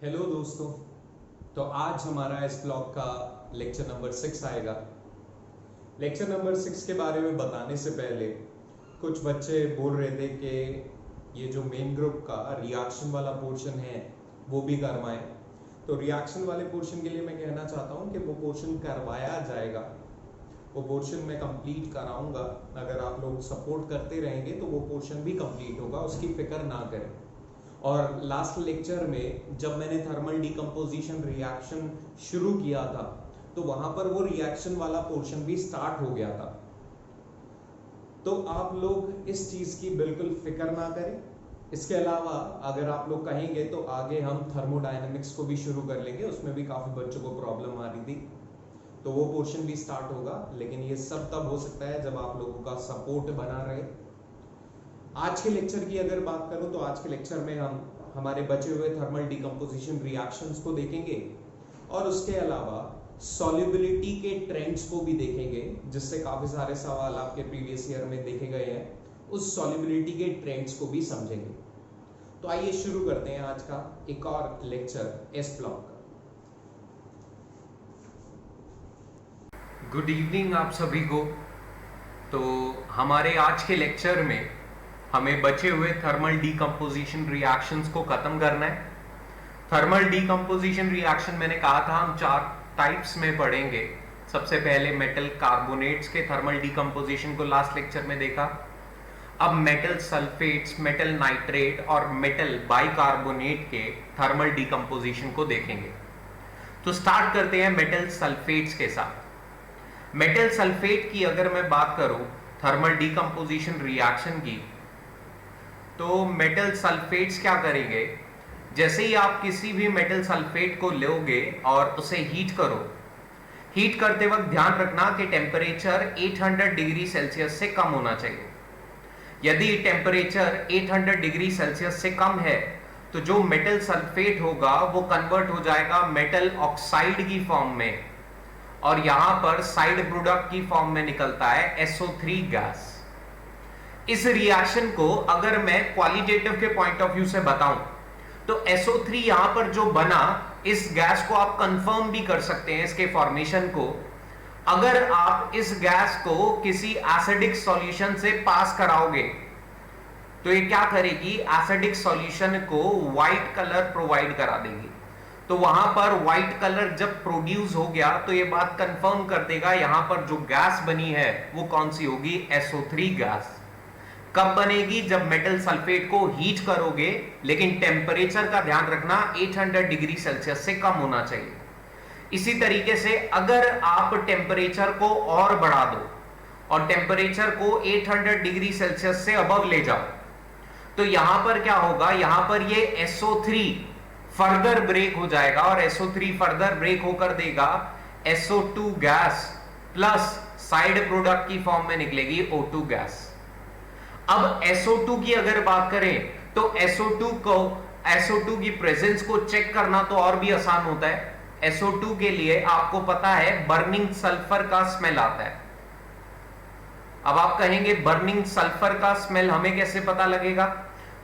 Hello दोस्तों। तो आज हमारा इस ब्लॉग का लेक्चर नंबर 6 आएगा। लेक्चर नंबर 6 के बारे में बताने से पहले कुछ बच्चे बोल रहे थे कि ये जो मेन ग्रुप का रिएक्शन वाला पोर्शन है वो भी करवाएं। तो रिएक्शन वाले पोर्शन के लिए मैं कहना चाहता हूँ कि वो पोर्शन करवाया जाएगा, वो पोर्शन मैं कंप्लीट कराऊंगा। अगर आप लोग सपोर्ट करते रहेंगे तो वो पोर्शन भी कंप्लीट होगा, उसकी फिक्र ना करें। और लास्ट लेक्चर में जब मैंने थर्मल डिकम्पोजिशन रिएक्शन शुरू किया था तो वहां पर वो रिएक्शन वाला पोर्शन भी स्टार्ट हो गया था। तो आप लोग इस चीज की बिल्कुल फिक्र ना करें। इसके अलावा अगर आप लोग कहेंगे तो आगे हम थर्मोडायनेमिक्स को भी शुरू कर लेंगे, उसमें भी काफी बच्चों को प्रॉब्लम आ रही थी, तो वो पोर्शन भी स्टार्ट होगा। लेकिन ये सब तब हो सकता है जब आप लोगों का सपोर्ट बना रहे। आज के लेक्चर की अगर बात करूं तो आज के लेक्चर में हम हमारे बचे हुए थर्मल डिकम्पोजिशन रिएक्शंस को देखेंगे और उसके अलावा सॉल्युबिलिटी के ट्रेंड्स को भी देखेंगे, जिससे काफी सारे सवाल आपके प्रीवियस ईयर में देखे गए हैं। उस सॉल्युबिलिटी के ट्रेंड्स को भी समझेंगे। तो आइए शुरू करते हैं आज का एक और लेक्चर इस ब्लॉक का। गुड इवनिंग आप सभी को। तो हमारे आज के लेक्चर में हमें बचे हुए थर्मल डीकंपोजिशन रिएक्शंस को खत्म करना है। थर्मल डीकंपोजिशन रिएक्शन मैंने कहा था हम 4 टाइप्स में पढ़ेंगे। सबसे पहले मेटल कार्बोनेट्स के थर्मल डीकंपोजिशन को लास्ट लेक्चर में देखा। अब मेटल सल्फेट्स, मेटल नाइट्रेट और मेटल बाइकार्बोनेट के थर्मल डीकंपोजिशन को देखेंगे। तो स्टार्ट करते हैं मेटल सल्फेट्स के साथ। मेटल सल्फेट की अगर मैं बात करूं थर्मल डीकंपोजिशन रिएक्शन की, तो मेटल सल्फेट्स क्या करेंगे, जैसे ही आप किसी भी मेटल सल्फेट को लोगे और उसे हीट करो, हीट करते वक्त ध्यान रखना कि टेम्परेचर 800 डिग्री सेल्सियस से कम होना चाहिए। यदि टेम्परेचर 800 डिग्री सेल्सियस से कम है तो जो मेटल सल्फेट होगा वो कन्वर्ट हो जाएगा मेटल ऑक्साइड की फॉर्म में, और यहां पर साइड प्रोडक्ट की फॉर्म में निकलता है SO3 गैस। इस रिएक्शन को अगर मैं क्वालिटेटिव के पॉइंट ऑफ व्यू से बताऊं तो SO3 यहां पर जो बना, इस गैस को आप कंफर्म भी कर सकते हैं इसके फॉर्मेशन को। अगर आप इस गैस को किसी एसिडिक सॉल्यूशन से पास कराओगे तो ये क्या करेगी, एसिडिक सॉल्यूशन को व्हाइट कलर प्रोवाइड करा देगी। तो वहां पर व्हाइट कलर जब प्रोड्यूस हो गया तो ये बात कंफर्म कर देगा यहां पर जो गैस बनी है वो कौन सी होगी, SO3 गैस। कब बनेगी, जब मेटल सल्फेट को हीट करोगे, लेकिन टेम्परेचर का ध्यान रखना 800 डिग्री सेल्सियस से कम होना चाहिए। इसी तरीके से अगर आप टेम्परेचर को और बढ़ा दो और टेम्परेचर को 800 डिग्री सेल्सियस से अबव ले जाओ तो यहां पर क्या होगा, यहां पर ये SO3 फर्दर ब्रेक हो जाएगा और SO3 फर्दर ब्रेक होकर देगा SO2 gas plus side product की फॉर्म में निकलेगी O2 गैस। अब SO2 की अगर बात करें तो SO2 की प्रेजेंस को चेक करना तो और भी आसान होता है। SO2 के लिए आपको पता है बर्निंग सल्फर का स्मेल आता है। अब आप कहेंगे बर्निंग सल्फर का स्मेल हमें कैसे पता लगेगा,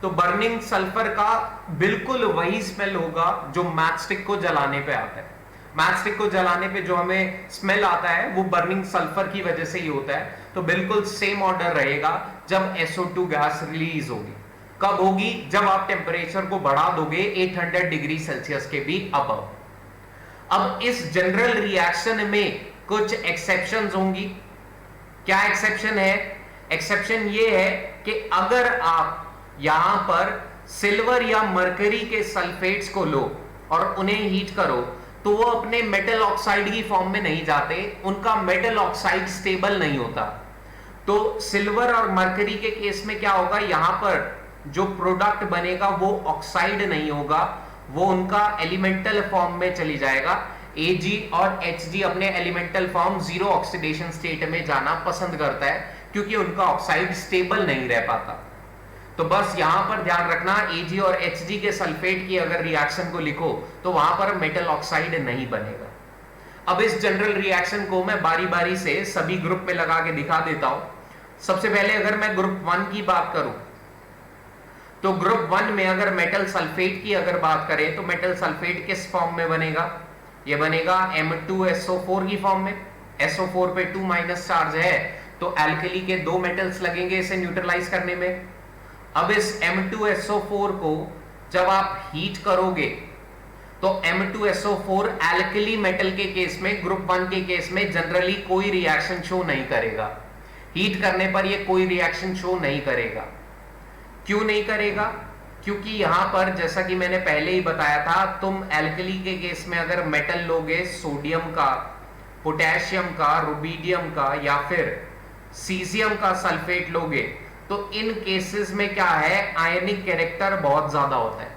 तो बर्निंग सल्फर का बिल्कुल वही स्मेल होगा जो मैचस्टिक को जलाने पे आता है। मैचस्टिक को जलाने पे जो हमें स्मेल आता है वो बर्निंग सल्फर की वजह से ही होता है। तो बिल्कुल सेम ऑर्डर रहेगा जब SO2 गैस रिलीज होगी। कब होगी, जब आप टेम्परेचर को बढ़ा दोगे 800 डिग्री सेल्सियस के भी अबव। अब इस जनरल रिएक्शन में कुछ एक्सेप्शंस होंगी। क्या एक्सेप्शन है, एक्सेप्शन ये है कि अगर आप यहां पर सिल्वर या मरकरी के सल्फेट्स को लो और उन्हें हीट करो तो वो अपने मेटल ऑक्साइड की फॉर्म में नहीं जाते, उनका मेटल ऑक्साइड स्टेबल नहीं होता। तो सिल्वर और मरकरी के केस में क्या होगा, यहां पर जो प्रोडक्ट बनेगा वो ऑक्साइड नहीं होगा, वो उनका एलिमेंटल फॉर्म में चली जाएगा। Ag और Hg अपने elemental form zero oxidation state में जाना पसंद करता है क्योंकि उनका ऑक्साइड स्टेबल नहीं रह पाता। तो बस यहां पर ध्यान रखना, Ag और Hg के सल्फेट की अगर रिएक्शन को लिखो तो वहां पर मेटल ऑक्साइड नहीं बनेगा। अब इस जनरल रिएक्शन को मैं बारी बारी से सभी ग्रुप में लगा के दिखा देता हूं। सबसे पहले अगर मैं ग्रुप 1 की बात करूं तो ग्रुप 1 में अगर मेटल सल्फेट की अगर बात करें तो मेटल सल्फेट किस फॉर्म में बनेगा? ये बनेगा M2SO4 की फॉर्म में। SO4 पे 2 माइनस चार्ज है तो एल्कली के 2 मेटल्स लगेंगे इसे न्यूट्रलाइज करने में। अब इस M2SO4 को जब आप हीट करोगे तो M2SO4 एल्कली मेटल के केस में, ग्रुप 1 के केस में जनरली कोई रिएक्शन शो नहीं करेगा। हीट करने पर ये कोई रिएक्शन शो नहीं करेगा। क्यों नहीं करेगा? क्योंकि यहां पर जैसा कि मैंने पहले ही बताया था, तुम एल्कली के केस में अगर मेटल लोगे सोडियम का, पोटेशियम का, रुबिडियम का या फिर सीजियम का सल्फेट लोगे तो इन केसेस में क्या है, आयनिक कैरेक्टर बहुत ज्यादा होता है।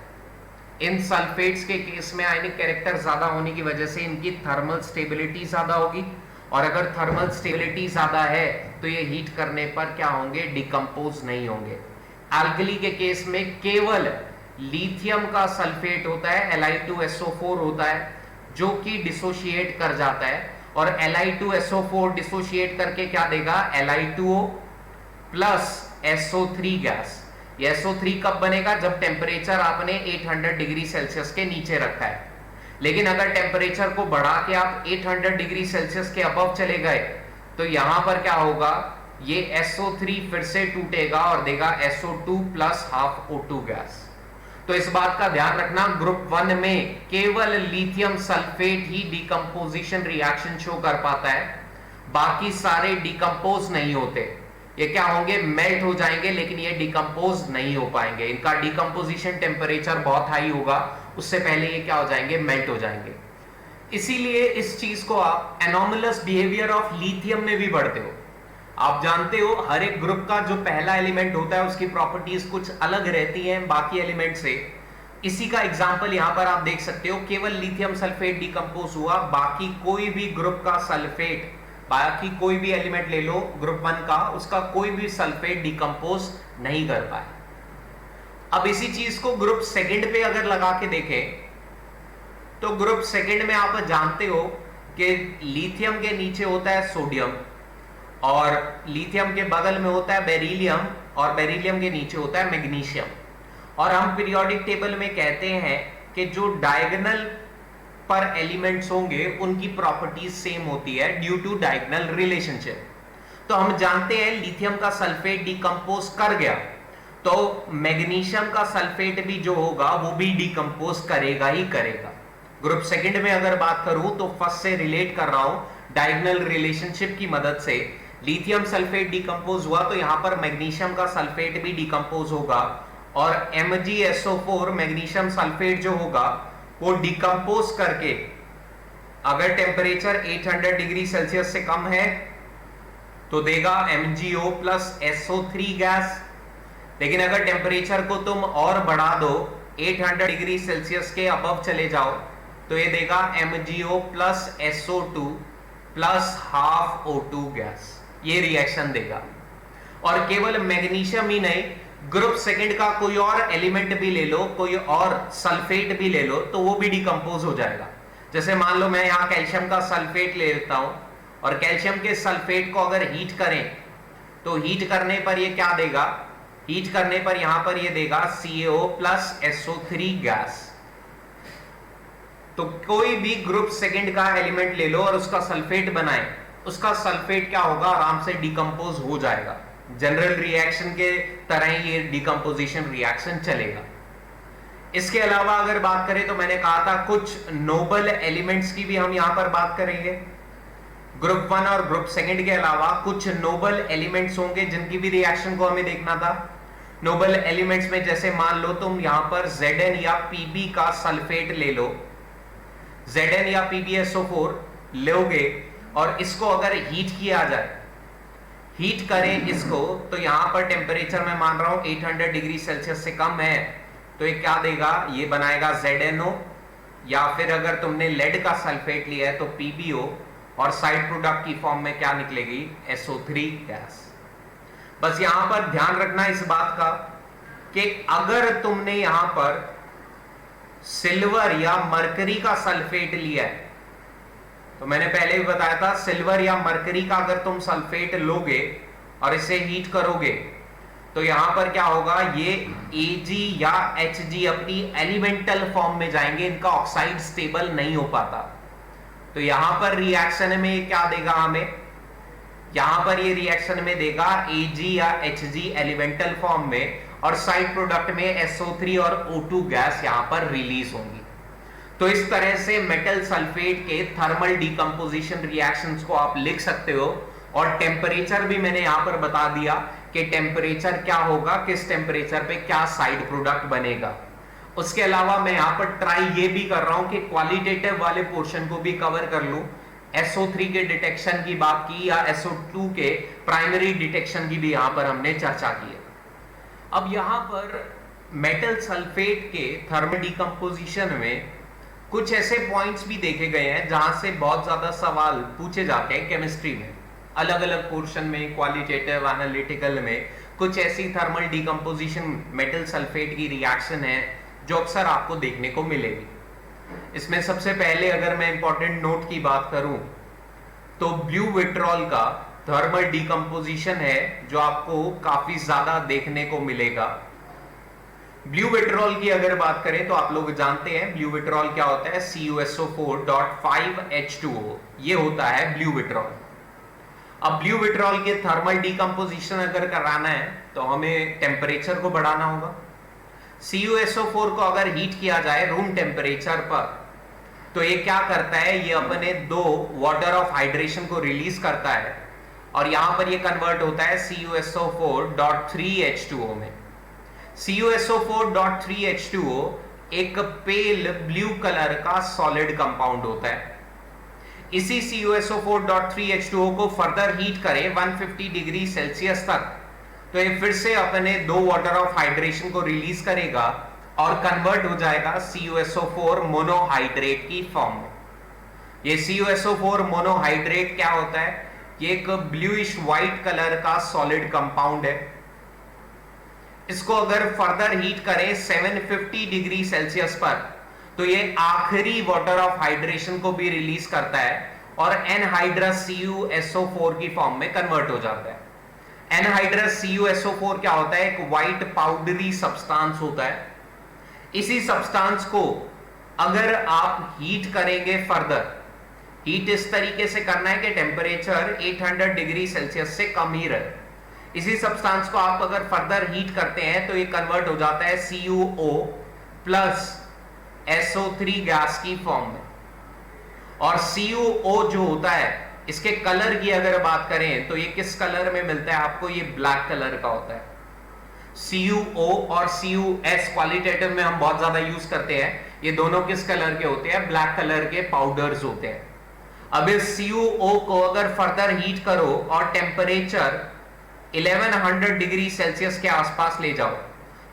इन सल्फेट्स के केस में आयनिक कैरेक्टर ज्यादा होने की वजह से इनकी थर्मल स्टेबिलिटी ज्यादा होगी, और अगर थर्मल स्टेबिलिटी ज्यादा है तो ये हीट करने पर क्या होंगे, डिकम्पोज नहीं होंगे। एल्कली के केस में केवल लिथियम का सल्फेट होता है, Li2SO4 होता है, जो कि डिसोशिएट कर जाता है, और Li2SO4 डिसोशिएट करके क्या देगा, Li2O प्लस SO3 गैस। ये SO3 कब बनेगा, जब टेम्परेचर आपने 800 डिग्री सेल्सियस के नीचे रखा है। लेकिन अगर टेम्परेचर को बढ़ा के आप 800 डिग्री सेल्सियस के अबव चले गए तो यहां पर क्या होगा, ये SO3 फिर से टूटेगा और देगा SO2 plus half O2 gas. तो इस बात का ध्यान रखना, ग्रुप 1 में केवल लिथियम सल्फेट ही डिकम्पोजिशन रिएक्शन शो कर पाता है, बाकी सारे डिकम्पोज नहीं होते। ये क्या होंगे, मेल्ट हो जाएंगे, लेकिन ये डिकम्पोज नहीं हो पाएंगे। इनका डिकम्पोजिशन टेम्परेचर बहुत हाई होगा, उससे पहले ये क्या हो जाएंगे, मेल्ट हो जाएंगे। इसीलिए इस चीज को आप एनोमलस बिहेवियर ऑफ लिथियम में भी पढ़ते हो। आप जानते हो हर एक ग्रुप का जो पहला एलिमेंट होता है उसकी प्रॉपर्टीज कुछ अलग रहती हैं बाकी एलिमेंट से। इसी का एग्जांपल यहां पर आप देख सकते हो, केवल लिथियम सल्फेट डिकम्पोज हुआ, बाकी कोई भी ग्रुप का सल्फेट, बाकी कोई भी एलिमेंट ले लो ग्रुप 1 का, उसका कोई भी सल्फेट डिकम्पोज नहीं कर पाए। अब इसी चीज को ग्रुप सेकंड पे अगर लगा के देखें तो ग्रुप सेकंड में आप जानते हो कि लिथियम के नीचे होता है सोडियम, और लिथियम के बगल में होता है बेरिलियम, और बेरिलियम के नीचे होता है मैग्नीशियम। और हम पीरियोडिक टेबल में कहते हैं कि जो डायगोनल पर एलिमेंट्स होंगे उनकी प्रॉपर्टीज सेम होती है ड्यू टू डायगोनल रिलेशनशिप। तो हम जानते हैं लिथियम का सल्फेट डिकम्पोज कर गया तो मैग्नीशियम का सल्फेट भी जो होगा वो भी डिकम्पोज करेगा ही करेगा। ग्रुप सेकंड में अगर बात करूं तो फर्स्ट से रिलेट कर रहा हूं डायगोनल रिलेशनशिप की मदद से। लिथियम सल्फेट डिकम्पोज हुआ तो यहां पर मैग्नीशियम का सल्फेट भी डिकम्पोज होगा, और MgSO4 मैग्नीशियम सल्फेट जो होगा वो डिकम्पोज करके, अगर टेम्परेचर 800 डिग्री सेल्सियस से कम है तो देगा MgO प्लस SO3 गैस। लेकिन अगर टेम्परेचर को तुम और बढ़ा दो, 800 डिग्री सेल्सियस के अबव चले जाओ तो ये देगा MgO plus SO2 plus half O2 gas. ये रिएक्शन देगा। और केवल मैग्नीशियम ही नहीं, ग्रुप सेकंड का कोई और एलिमेंट भी ले लो, कोई और सल्फेट भी ले लो तो वो भी डिकम्पोज हो जाएगा। जैसे मान लो मैं यहाँ कैल्शियम का सल्फेट ले लेता हूं, और कैल्शियम के सल्फेट को अगर हीट करें तो हीट करने पर ये क्या देगा, हीट करने पर यहां पर ये देगा CaO प्लस SO3 गैस। तो कोई भी ग्रुप सेकंड का एलिमेंट ले लो और उसका सल्फेट बनाए, उसका सल्फेट क्या होगा, आराम से डिकम्पोज हो जाएगा। जनरल रिएक्शन के तरह ये डिकम्पोजिशन रिएक्शन चलेगा। इसके अलावा अगर बात करें तो मैंने कहा था कुछ नोबल एलिमेंट्स की भी हम यहां पर बात करेंगे। ग्रुप 1 और ग्रुप सेकंड के अलावा कुछ नोबल एलिमेंट्स होंगे जिनकी भी रिएक्शन को हमें देखना था। नोबल एलिमेंट्स में जैसे मान लो तुम यहां पर Zn या Pb का सल्फेट ले लो, Zn या PbSO4 लोगे और इसको अगर हीट किया जाए, हीट करें इसको, तो यहां पर टेम्परेचर मैं मान रहा हूं 800 डिग्री सेल्सियस से कम है, तो ये क्या देगा, ये बनाएगा ZnO, या फिर अगर तुमने लेड का सल्फेट लिया है तो PbO, और साइड प्रोडक्ट की फॉर्म में क्या निकलेगी, SO3 गैस। बस यहां पर ध्यान रखना इस बात का कि अगर तुमने यहां पर सिल्वर या मरकरी का सल्फेट लिया है, तो मैंने पहले भी बताया था सिल्वर या मरकरी का अगर तुम सल्फेट लोगे और इसे हीट करोगे तो यहां पर क्या होगा, ये Ag या Hg अपनी एलिमेंटल फॉर्म में जाएंगे, इनका ऑक्साइड स्टेबल नहीं हो पाता। तो यहां पर रिएक्शन में क्या देगा हमें, यहां पर ये रिएक्शन में देगा Ag या Hg एलिमेंटल फॉर्म में, और साइड प्रोडक्ट में SO3 और O2 गैस यहां पर रिलीज होंगी। तो इस तरह से मेटल सल्फेट के थर्मल डिकम्पोजिशन रिएक्शंस को आप लिख सकते हो, और टेम्परेचर भी मैंने यहां पर बता दिया कि टेम्परेचर क्या होगा, किस टेम्परेचर पे क्या साइड प्रोडक्ट बनेगा। उसके अलावा मैं यहां पर ट्राई ये भी कर रहा हूं कि क्वालिटेटिव वाले पोर्शन को भी कवर कर लूं। SO3 के डिटेक्शन की बात की या SO2 के प्राइमरी डिटेक्शन की भी यहां पर हमने चर्चा की है। अब यहां पर मेटल सल्फेट के थर्मल डिकम्पोजिशन में कुछ ऐसे पॉइंट्स भी देखे गए हैं जहां से बहुत ज्यादा सवाल पूछे जाते हैं केमिस्ट्री में, अलग अलग पोर्शन में, क्वालिटेटिव, एनालिटिकल में। कुछ ऐसी थर्मल डिकम्पोजिशन मेटल सल्फेट की रिएक्शन है जो अक्सर आपको देखने को मिलेगी। इसमें सबसे पहले अगर मैं इंपॉर्टेंट नोट की बात करूं तो ब्लू विट्रॉल का थर्मल डिकम्पोजिशन है जो आपको काफी ज्यादा देखने को मिलेगा। ब्लू विट्रॉल की अगर बात करें तो आप लोग जानते हैं ब्लू विट्रॉल क्या होता है, CuSO4.5H2O, ये होता है ब्लू विट्रॉल। अब ब्लू विट्रॉल के थर्मल डिकम्पोजिशन अगर कराना है तो हमें टेम्परेचर को बढ़ाना होगा। CuSO4 को अगर हीट किया जाए रूम टेम्परेचर पर तो ये क्या करता है, ये अपने 2 वाटर ऑफ हाइड्रेशन को रिलीज करता है, और यहां पर ये कन्वर्ट होता है CuSO4.3H2O में। CuSO4.3H2O एक पेल ब्लू कलर का सॉलिड कंपाउंड होता है। इसी CuSO4.3H2O को फर्दर हीट करें 150 डिग्री सेल्सियस तक तो ये फिर से अपने 2 वाटर ऑफ हाइड्रेशन को रिलीज करेगा और कन्वर्ट हो जाएगा CuSO4 मोनोहाइड्रेट की फॉर्म में। ये CuSO4 मोनोहाइड्रेट क्या होता है, ये एक ब्लूइश व्हाइट कलर का सॉलिड कंपाउंड है। इसको अगर फर्दर हीट करें 750 डिग्री सेल्सियस पर तो ये आखिरी वाटर ऑफ हाइड्रेशन को भी रिलीज करता है और एनहाइड्रस CuSO4 की फॉर्म में कन्वर्ट हो जाता है। एनहाइड्रस CuSO4 क्या होता है, एक व्हाइट पाउडरी सब्सटेंस होता है। इसी सब्सटेंस को अगर आप हीट करेंगे फर्दर, हीट इस तरीके से करना है कि टेम्परेचर 800 डिग्री सेल्सियस से कम ही रहे। इसी सब्सटेंस को आप अगर फर्दर हीट करते हैं तो ये कन्वर्ट हो जाता है CuO प्लस SO3 गैस की फॉर्म में। और CuO जो होता है इसके कलर की अगर बात करें तो ये किस कलर में मिलता है आपको, ये ब्लैक कलर का होता है। CuO और CuS क्वालिटेटिव में हम बहुत ज्यादा यूज करते हैं, ये दोनों किस कलर के होते हैं, ब्लैक कलर के पाउडर्स होते हैं। अब इस CuO को अगर फर्दर हीट करो और टेम्परेचर 1100 डिग्री सेल्सियस के आसपास ले जाओ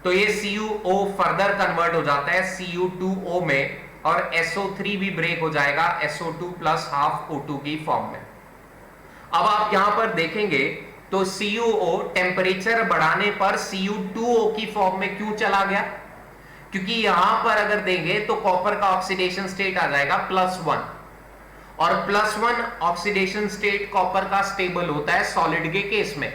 तो ये CuO फर्दर कन्वर्ट हो जाता है Cu2O में और SO3 भी ब्रेक हो जाएगा SO2 प्लस हाफ O2 की फॉर्म में। अब आप यहां पर देखेंगे तो CuO टेम्परेचर बढ़ाने पर Cu2O की फॉर्म में क्यों चला गया, क्योंकि यहां पर अगर देंगे तो कॉपर का ऑक्सीडेशन स्टेट आ जाएगा +1 और +1 ऑक्सीडेशन स्टेट कॉपर का स्टेबल होता है सॉलिड के केस में,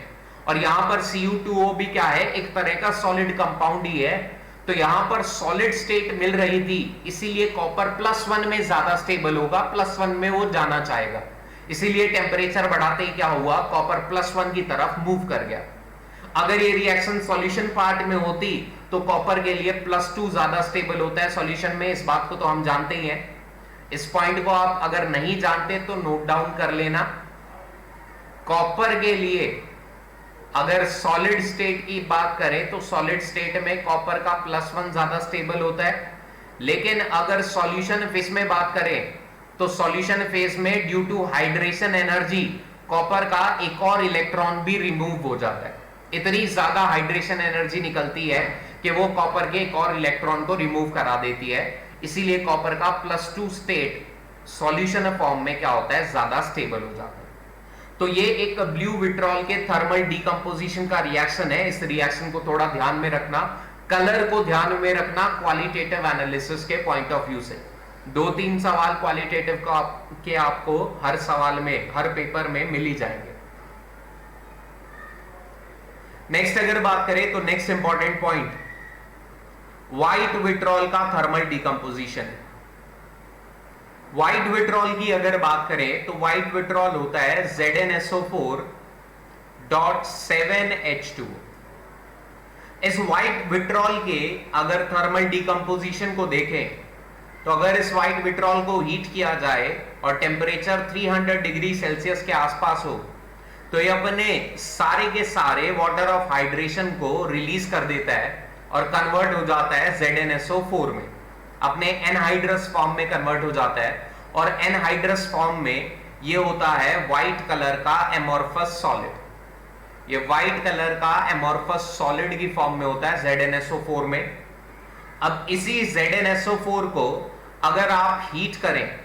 और यहां पर Cu2O भी क्या है, एक तरह का सॉलिड कंपाउंड ही है। तो यहां पर सॉलिड स्टेट मिल रही थी, इसीलिए कॉपर +1 में ज्यादा स्टेबल होगा, +1 में वो जाना चाहेगा, इसीलिए टेम्परेचर बढ़ाते ही क्या हुआ, कॉपर +1 की तरफ मूव कर गया। अगर ये रिएक्शन सॉल्यूशन पार्ट में होती तो कॉपर के लिए +2 ज्यादा स्टेबल होता है सॉल्यूशन में, इस बात को तो हम जानते ही हैं। इस पॉइंट को आप अगर नहीं जानते तो नोट डाउन कर लेना। कॉपर के लिए अगर सॉलिड स्टेट की बात करें तो सॉलिड स्टेट में कॉपर का +1 ज्यादा स्टेबल होता है, लेकिन अगर सॉल्यूशन फेज में बात करें तो सॉल्यूशन फेज में due to hydration energy copper का एक और इलेक्ट्रॉन भी रिमूव हो जाता है। इतनी ज्यादा हाइड्रेशन एनर्जी निकलती है कि वो कॉपर के एक और इलेक्ट्रॉन को रिमूव करा देती है, इसीलिए कॉपर का +2 स्टेट सॉल्यूशन फॉर्म में क्या होता है, ज्यादा स्टेबल हो जाता है। तो ये एक ब्लू विट्रॉल के थर्मल डिकम्पोजिशन का रिएक्शन है। इस रिएक्शन को थोड़ा ध्यान में रखना, कलर को ध्यान में रखना क्वालिटेटिव एनालिसिस के पॉइंट ऑफ व्यू से। 2-3 सवाल क्वालिटेटिव के आपको हर सवाल में, हर पेपर में मिल ही जाएंगे। नेक्स्ट अगर बात करें तो next important point white vitriol का थर्मल डिकम्पोजिशन। व्हाइट विट्रॉल की अगर बात करें तो व्हाइट विट्रॉल होता है ZnSO4.7H2। इस व्हाइट विट्रॉल के अगर थर्मल डिकम्पोजिशन को देखें तो अगर इस व्हाइट विट्रॉल को हीट किया जाए और टेम्परेचर 300 डिग्री सेल्सियस के आसपास हो तो ये अपने सारे के सारे वाटर ऑफ हाइड्रेशन को रिलीज कर देता है और कन्वर्ट हो जाता है ZnSO4 में, अपने एनहाइड्रस फॉर्म में कन्वर्ट हो जाता है। और एनहाइड्रस फॉर्म में ये होता है व्हाइट कलर का एमोर्फस सॉलिड। ये व्हाइट कलर का एमोर्फस सॉलिड की फॉर्म में होता है ZnSO4 में। अब इसी ZnSO4 को अगर आप हीट करें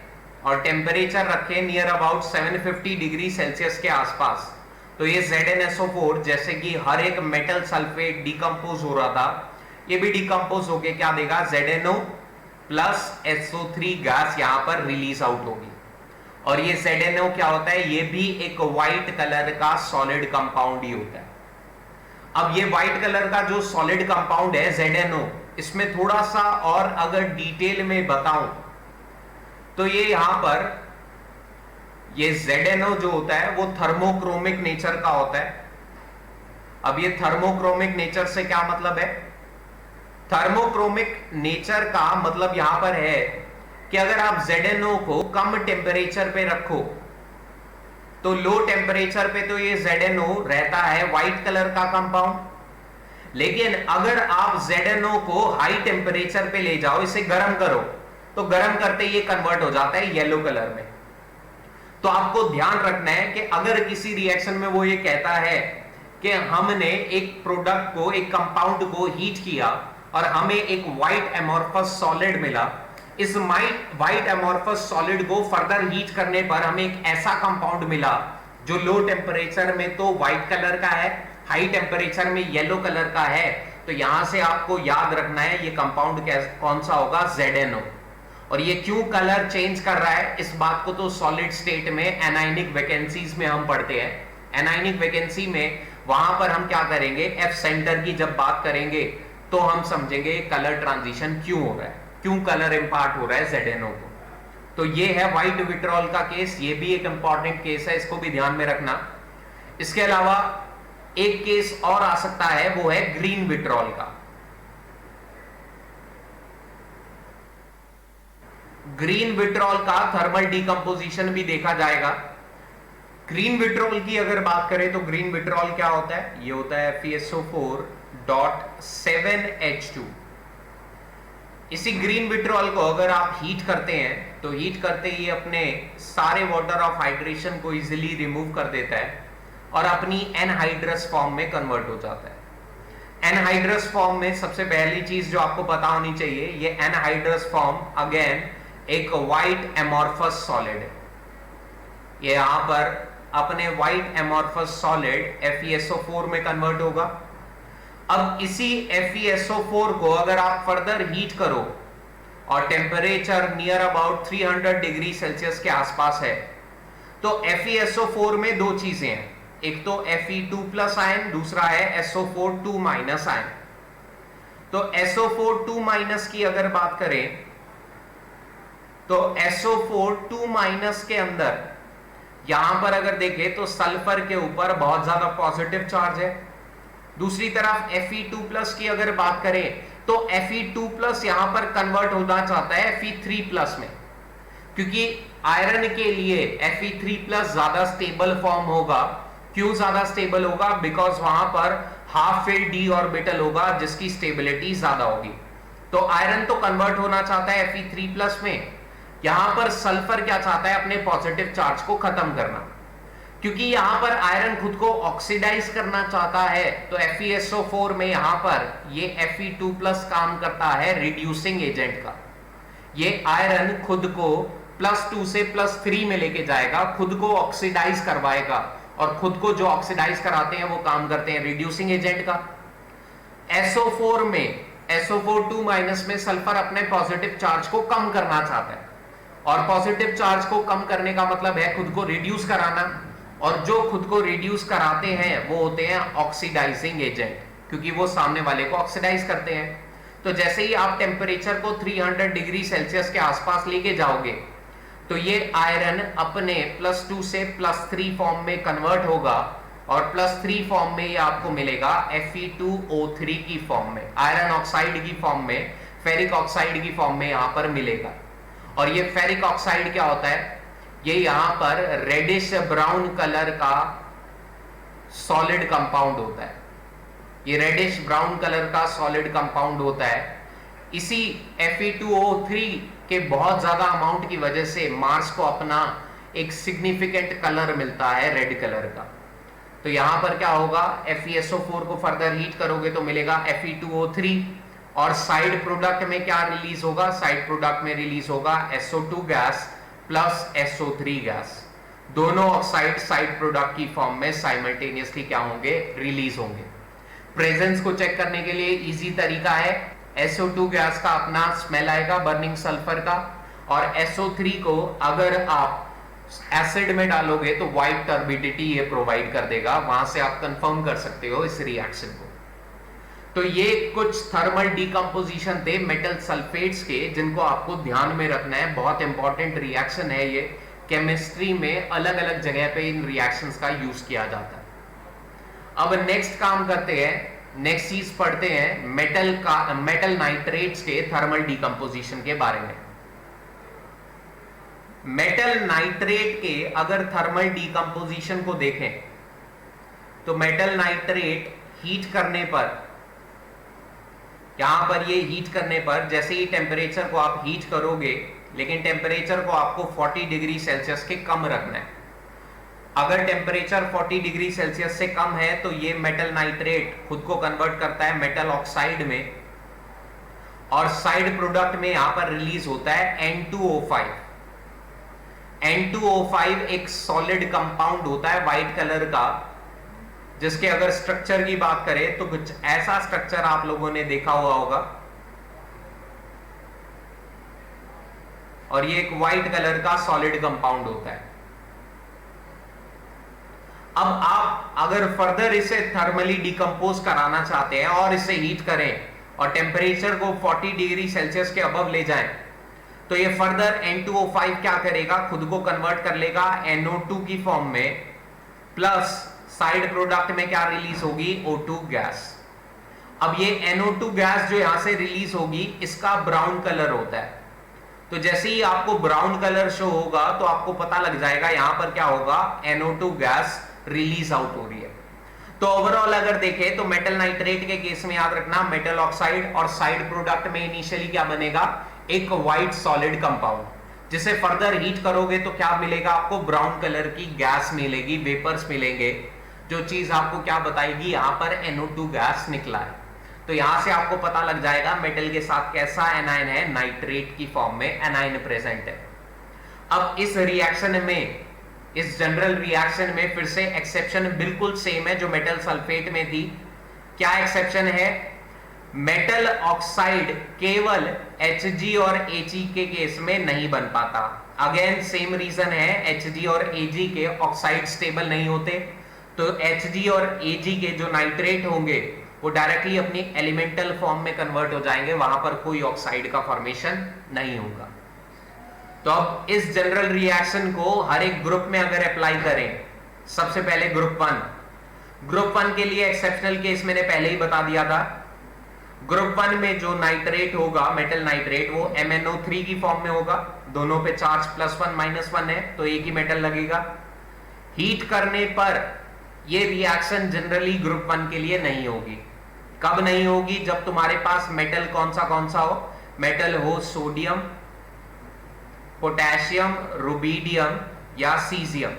और टेम्परेचर रखें नियर अबाउट 750 डिग्री सेल्सियस के आसपास तो ये ZnSO4 जैसे कि हर एक मेटल सल्फेट डिकम्पोज हो रहा था, ये भी डिकम्पोज होके क्या देगा, ZnO प्लस SO3 गैस यहां पर रिलीज आउट होगी। और ये ZnO क्या होता है, ये भी एक व्हाइट कलर का सॉलिड कंपाउंड ही होता है। अब ये व्हाइट कलर का जो सॉलिड कंपाउंड है ZnO, इसमें थोड़ा सा और अगर डिटेल में बताऊं तो ये यहां पर ये ZnO जो होता है वो थर्मोक्रोमिक नेचर का होता है। अब ये थर्मोक्रोमिक नेचर से क्या मतलब है, थर्मोक्रोमिक नेचर का मतलब यहां पर है कि अगर आप ZnO को कम टेम्परेचर पे रखो तो लो टेम्परेचर पे तो ये ZnO रहता है व्हाइट कलर का कंपाउंड, लेकिन अगर आप ZnO को हाई टेम्परेचर पे ले जाओ, इसे गर्म करो तो गर्म करते ये कन्वर्ट हो जाता है येलो कलर में। तो आपको ध्यान रखना है कि अगर किसी रिएक्शन में वो ये कहता है कि हमने एक प्रोडक्ट को, एक कंपाउंड को हीट किया और हमें एक व्हाइट एमोर्फस सॉलिड मिला, इस व्हाइट एमोर्फस सॉलिड को फर्दर हीट करने पर हमें एक ऐसा कंपाउंड मिला जो लो टेम्परेचर में तो व्हाइट कलर का है, हाई टेम्परेचर में येलो कलर का है, तो यहां से आपको याद रखना है ये कंपाउंड कौन सा होगा, ZnO। और ये क्यों कलर चेंज कर रहा है, इस बात को तो सॉलिड स्टेट में एनायनिक वैकेंसीज में हम पढ़ते हैं। एनायनिक वैकेंसी में वहां पर हम क्या करेंगे, एफ सेंटर की जब बात करेंगे तो हम समझेंगे कलर ट्रांजिशन क्यों हो रहा है, क्यों कलर इंपार्ट हो रहा है ZnO को। तो ये है व्हाइट विट्रॉल का केस, ये भी एक इंपॉर्टेंट केस है, इसको भी ध्यान में रखना। इसके अलावा एक केस और आ सकता है, वो है ग्रीन विट्रॉल का। ग्रीन विट्रॉल का थर्मल डिकम्पोजिशन भी देखा जाएगा। ग्रीन विट्रॉल की अगर बात करें तो ग्रीन विट्रॉल क्या होता है, ये होता है FeSO4.7H2। इसी ग्रीन विट्रॉल को अगर आप हीट करते हैं तो हीट करते ही अपने सारे वाटर ऑफ हाइड्रेशन को इजीली रिमूव कर देता है और अपनी एनहाइड्रस फॉर्म में कन्वर्ट हो जाता है। एनहाइड्रस फॉर्म में सबसे पहली चीज जो आपको पता होनी चाहिए, ये एनहाइड्रस फॉर्म अगेन एक व्हाइट एमोर्फस सॉलिड है। ये यहां पर अपने व्हाइट एमोर्फस सॉलिड FeSO4 में कन्वर्ट होगा। अब इसी FeSO4 को अगर आप फर्दर हीट करो और temperature near about 300 degree Celsius के आसपास है तो FeSO4 में दो चीजें हैं, एक तो Fe2+ आयन, दूसरा है SO4 2- आयन। तो SO4 2- की अगर बात करें तो SO4 2- के अंदर यहां पर अगर देखें तो सल्फर के ऊपर बहुत ज्यादा पॉजिटिव चार्ज है। दूसरी तरफ Fe2+ की अगर बात करें तो Fe2+ यहां पर कन्वर्ट होना चाहता है Fe3+ में, क्योंकि आयरन के लिए Fe3+ ज्यादा स्टेबल फॉर्म होगा। क्यों ज्यादा स्टेबल होगा, बिकॉज वहां पर हाफ फिल d ऑर्बिटल होगा जिसकी स्टेबिलिटी ज्यादा होगी। तो आयरन तो कन्वर्ट होना चाहता है Fe3+ में, यहां पर सल्फर क्या चाहता है, अपने पॉजिटिव चार्ज को खत्म करना। क्योंकि यहां पर आयरन खुद को ऑक्सीडाइज करना चाहता है तो FeSO4 में यहां पर ये Fe2+ काम करता है रिड्यूसिंग एजेंट का। ये आयरन खुद को +2 से +3 में लेके जाएगा, खुद को ऑक्सीडाइज करवाएगा, और खुद को जो ऑक्सीडाइज कराते हैं वो काम करते हैं रिड्यूसिंग एजेंट का। SO4 में SO4 2- में सल्फर अपने पॉजिटिव चार्ज को कम करना चाहता है, और पॉजिटिव चार्ज को कम करने का मतलब है खुद को रिड्यूस कराना। और जो खुद को रिड्यूस कराते हैं वो होते हैं ऑक्सीडाइजिंग एजेंट, क्योंकि वो सामने वाले को ऑक्सीडाइज करते हैं। तो जैसे ही आप टेम्परेचर को 300 डिग्री सेल्सियस के आसपास लेके जाओगे तो ये आयरन अपने +2 से +3 फॉर्म में कन्वर्ट होगा और +3 फॉर्म में ये आपको मिलेगा Fe2O3 की फॉर्म में, आयरन ऑक्साइड की फॉर्म में, फेरिक ऑक्साइड की फॉर्म में यहां पर मिलेगा। और ये फेरिक ऑक्साइड क्या होता है, ये यहां पर रेडिश ब्राउन कलर का सॉलिड कंपाउंड होता है। ये रेडिश ब्राउन कलर का सॉलिड कंपाउंड होता है। इसी Fe2O3 के बहुत ज्यादा अमाउंट की वजह से मार्स को अपना एक सिग्निफिकेंट कलर मिलता है रेड कलर का। तो यहां पर क्या होगा, FeSO4 को फर्दर हीट करोगे तो मिलेगा Fe2O3 और साइड प्रोडक्ट में क्या रिलीज होगा, साइड प्रोडक्ट में रिलीज होगा SO2 gas plus SO3 gas. दोनों ऑक्साइड साइड प्रोडक्ट की फॉर्म में साइमल्टेनियसली क्या होंगे, रिलीज होंगे। प्रेजेंस को चेक करने के लिए इजी तरीका है, SO2 गैस का अपना स्मेल आएगा बर्निंग सल्फर का, और SO3 को अगर आप एसिड में डालोगे तो व्हाइट टर्बिडिटी ये प्रोवाइड कर देगा। वहां से आप कंफर्म कर सकते हो इस रिएक्शन को। तो ये कुछ थर्मल डीकंपोजिशन थे मेटल सल्फेट्स के, जिनको आपको ध्यान में रखना है। बहुत इंपॉर्टेंट रिएक्शन है ये, केमिस्ट्री में अलग अलग जगह पे इन रिएक्शंस का यूज किया जाता है। अब नेक्स्ट काम करते हैं, नेक्स्ट चीज पढ़ते हैं मेटल नाइट्रेट्स के थर्मल डीकंपोजिशन के बारे में। मेटल नाइट्रेट के अगर थर्मल डीकंपोजिशन को देखें तो मेटल नाइट्रेट हीट करने पर, यहां पर ये हीट करने पर जैसे ही टेम्परेचर को आप हीट करोगे, लेकिन टेम्परेचर को आपको 40 डिग्री सेल्सियस के कम रखना है। अगर टेम्परेचर 40 डिग्री सेल्सियस से कम है तो ये मेटल नाइट्रेट खुद को कन्वर्ट करता है मेटल ऑक्साइड में, और साइड प्रोडक्ट में यहां पर रिलीज होता है N2O5। N2O5 एक सॉलिड कंपाउंड होता है व्हाइट कलर का, जिसके अगर स्ट्रक्चर की बात करें तो कुछ ऐसा स्ट्रक्चर आप लोगों ने देखा हुआ होगा, और ये एक व्हाइट कलर का सॉलिड कंपाउंड होता है। अब आप अगर फर्दर इसे थर्मली डिकम्पोज कराना चाहते हैं और इसे हीट करें और टेम्परेचर को 40 डिग्री सेल्सियस के अबव ले जाएं, तो ये फर्दर N2O5 क्या करेगा, खुद को कन्वर्ट कर लेगा NO2 की फॉर्म में, प्लस साइड प्रोडक्ट में क्या रिलीज होगी, O2 गैस। अब ये NO2 गैस जो यहां से रिलीज होगी, इसका ब्राउन कलर होता है। तो जैसे ही आपको ब्राउन कलर शो होगा तो आपको पता लग जाएगा यहां पर क्या होगा, NO2 गैस रिलीज आउट हो रही है। तो ओवरऑल अगर देखें तो मेटल नाइट्रेट के केस में याद रखना, मेटल ऑक्साइड और साइड प्रोडक्ट में इनिशियली क्या बनेगा, एक व्हाइट सॉलिड कंपाउंड, जिसे फर्दर हीट करोगे तो क्या मिलेगा आपको, ब्राउन कलर की गैस मिलेगी, वेपर्स मिलेंगे, जो चीज आपको क्या बताएगी, यहां पर NO2 गैस निकला है। तो यहां से आपको पता लग जाएगा मेटल के साथ कैसा एनायन है, नाइट्रेट की फॉर्म में एनायन प्रेजेंट है। अब इस रिएक्शन में, इस जनरल रिएक्शन में फिर से एक्सेप्शन बिल्कुल सेम है जो मेटल सल्फेट में थी। क्या एक्सेप्शन है, मेटल ऑक्साइड केवल Hg और Ag के केस में नहीं बन पाता। अगेन सेम रीजन है, Hg और Ag के ऑक्साइड स्टेबल नहीं होते, तो Hg और Ag के जो नाइट्रेट होंगे वो डायरेक्टली अपनी एलिमेंटल फॉर्म में कन्वर्ट हो जाएंगे, वहां पर कोई ऑक्साइड का फॉर्मेशन नहीं होगा। तो अब इस जनरल रिएक्शन को हर एक ग्रुप में अगर अप्लाई करें, सबसे पहले ग्रुप 1 के लिए एक्सेप्शनल केस मैंने पहले ही बता दिया था। ग्रुप 1 में जो नाइट्रेट होगा, मेटल नाइट्रेट, वो MnO3 की फॉर्म में होगा, दोनों पे चार्ज +1 -1 है, तो एक ही मेटल लगेगा। हीट करने पर ये रिएक्शन जनरली ग्रुप 1 के लिए नहीं होगी। कब नहीं होगी, जब तुम्हारे पास मेटल कौन सा हो, मेटल हो सोडियम, पोटेशियम, रुबिडियम या सीजियम।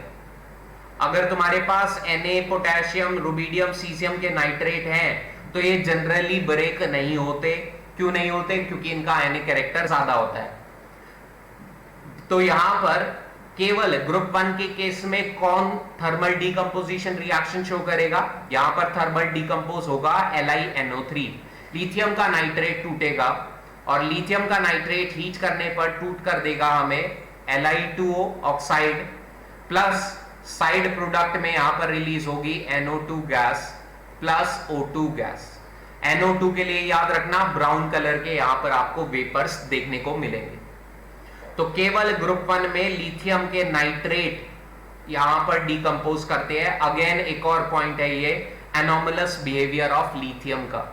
अगर तुम्हारे पास Na, पोटेशियम, रुबिडियम, सीजियम के नाइट्रेट हैं तो ये जनरली ब्रेक नहीं होते। क्यों नहीं होते, क्योंकि इनका आयनिक कैरेक्टर ज्यादा होता है। तो यहां पर केवल ग्रुप 1 के केस में कौन थर्मल डीकंपोजिशन रिएक्शन शो करेगा, यहां पर थर्मल डीकंपोज होगा LiNO3, लिथियम का नाइट्रेट टूटेगा, और लिथियम का नाइट्रेट हीट करने पर टूट कर देगा हमें Li2O oxide plus side product में यहां पर रिलीज होगी NO2 gas plus O2 gas. NO2 के लिए याद रखना ब्राउन कलर के यहां पर आपको वेपर्स देखने को मिलेंगे। तो केवल ग्रुप 1 में लिथियम के नाइट्रेट यहां पर डिकंपोज करते हैं। अगेन एक और पॉइंट है ये एनोमलस बिहेवियर ऑफ लिथियम का।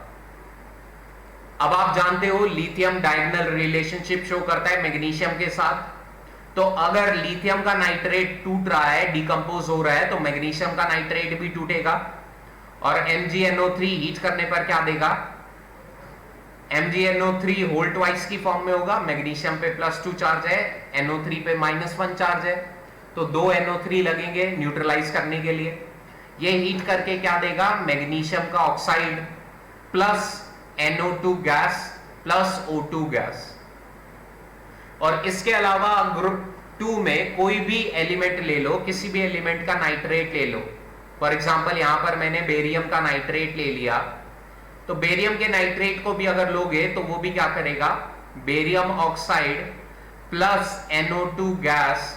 अब आप जानते हो लिथियम डायगोनल रिलेशनशिप शो करता है मैग्नीशियम के साथ। तो अगर लिथियम का नाइट्रेट टूट रहा है, डिकंपोज हो रहा है, तो मैग्नीशियम का नाइट्रेट भी टूटेगा और MgNO3 हीट करने पर क्या देगा? MgNO3 होल ट्वाइस की फॉर्म में होगा। मैग्नीशियम पे +2 चार्ज है, NO3 पे -1 चार्ज है, तो 2 NO3 लगेंगे न्यूट्रलाइज करने के लिए। ये हीट करके क्या देगा? मैग्नीशियम का oxide plus NO2 gas plus O2 gas. और इसके अलावा ग्रुप 2 में कोई भी एलिमेंट ले लो, किसी भी एलिमेंट का नाइट्रेट ले लो। फॉर एग्जांपल यहां पर मैंने बेरियम का नाइट्रेट ले लिया, तो बेरियम के नाइट्रेट को भी अगर लोगे तो वो भी क्या करेगा? Barium oxide plus NO2 gas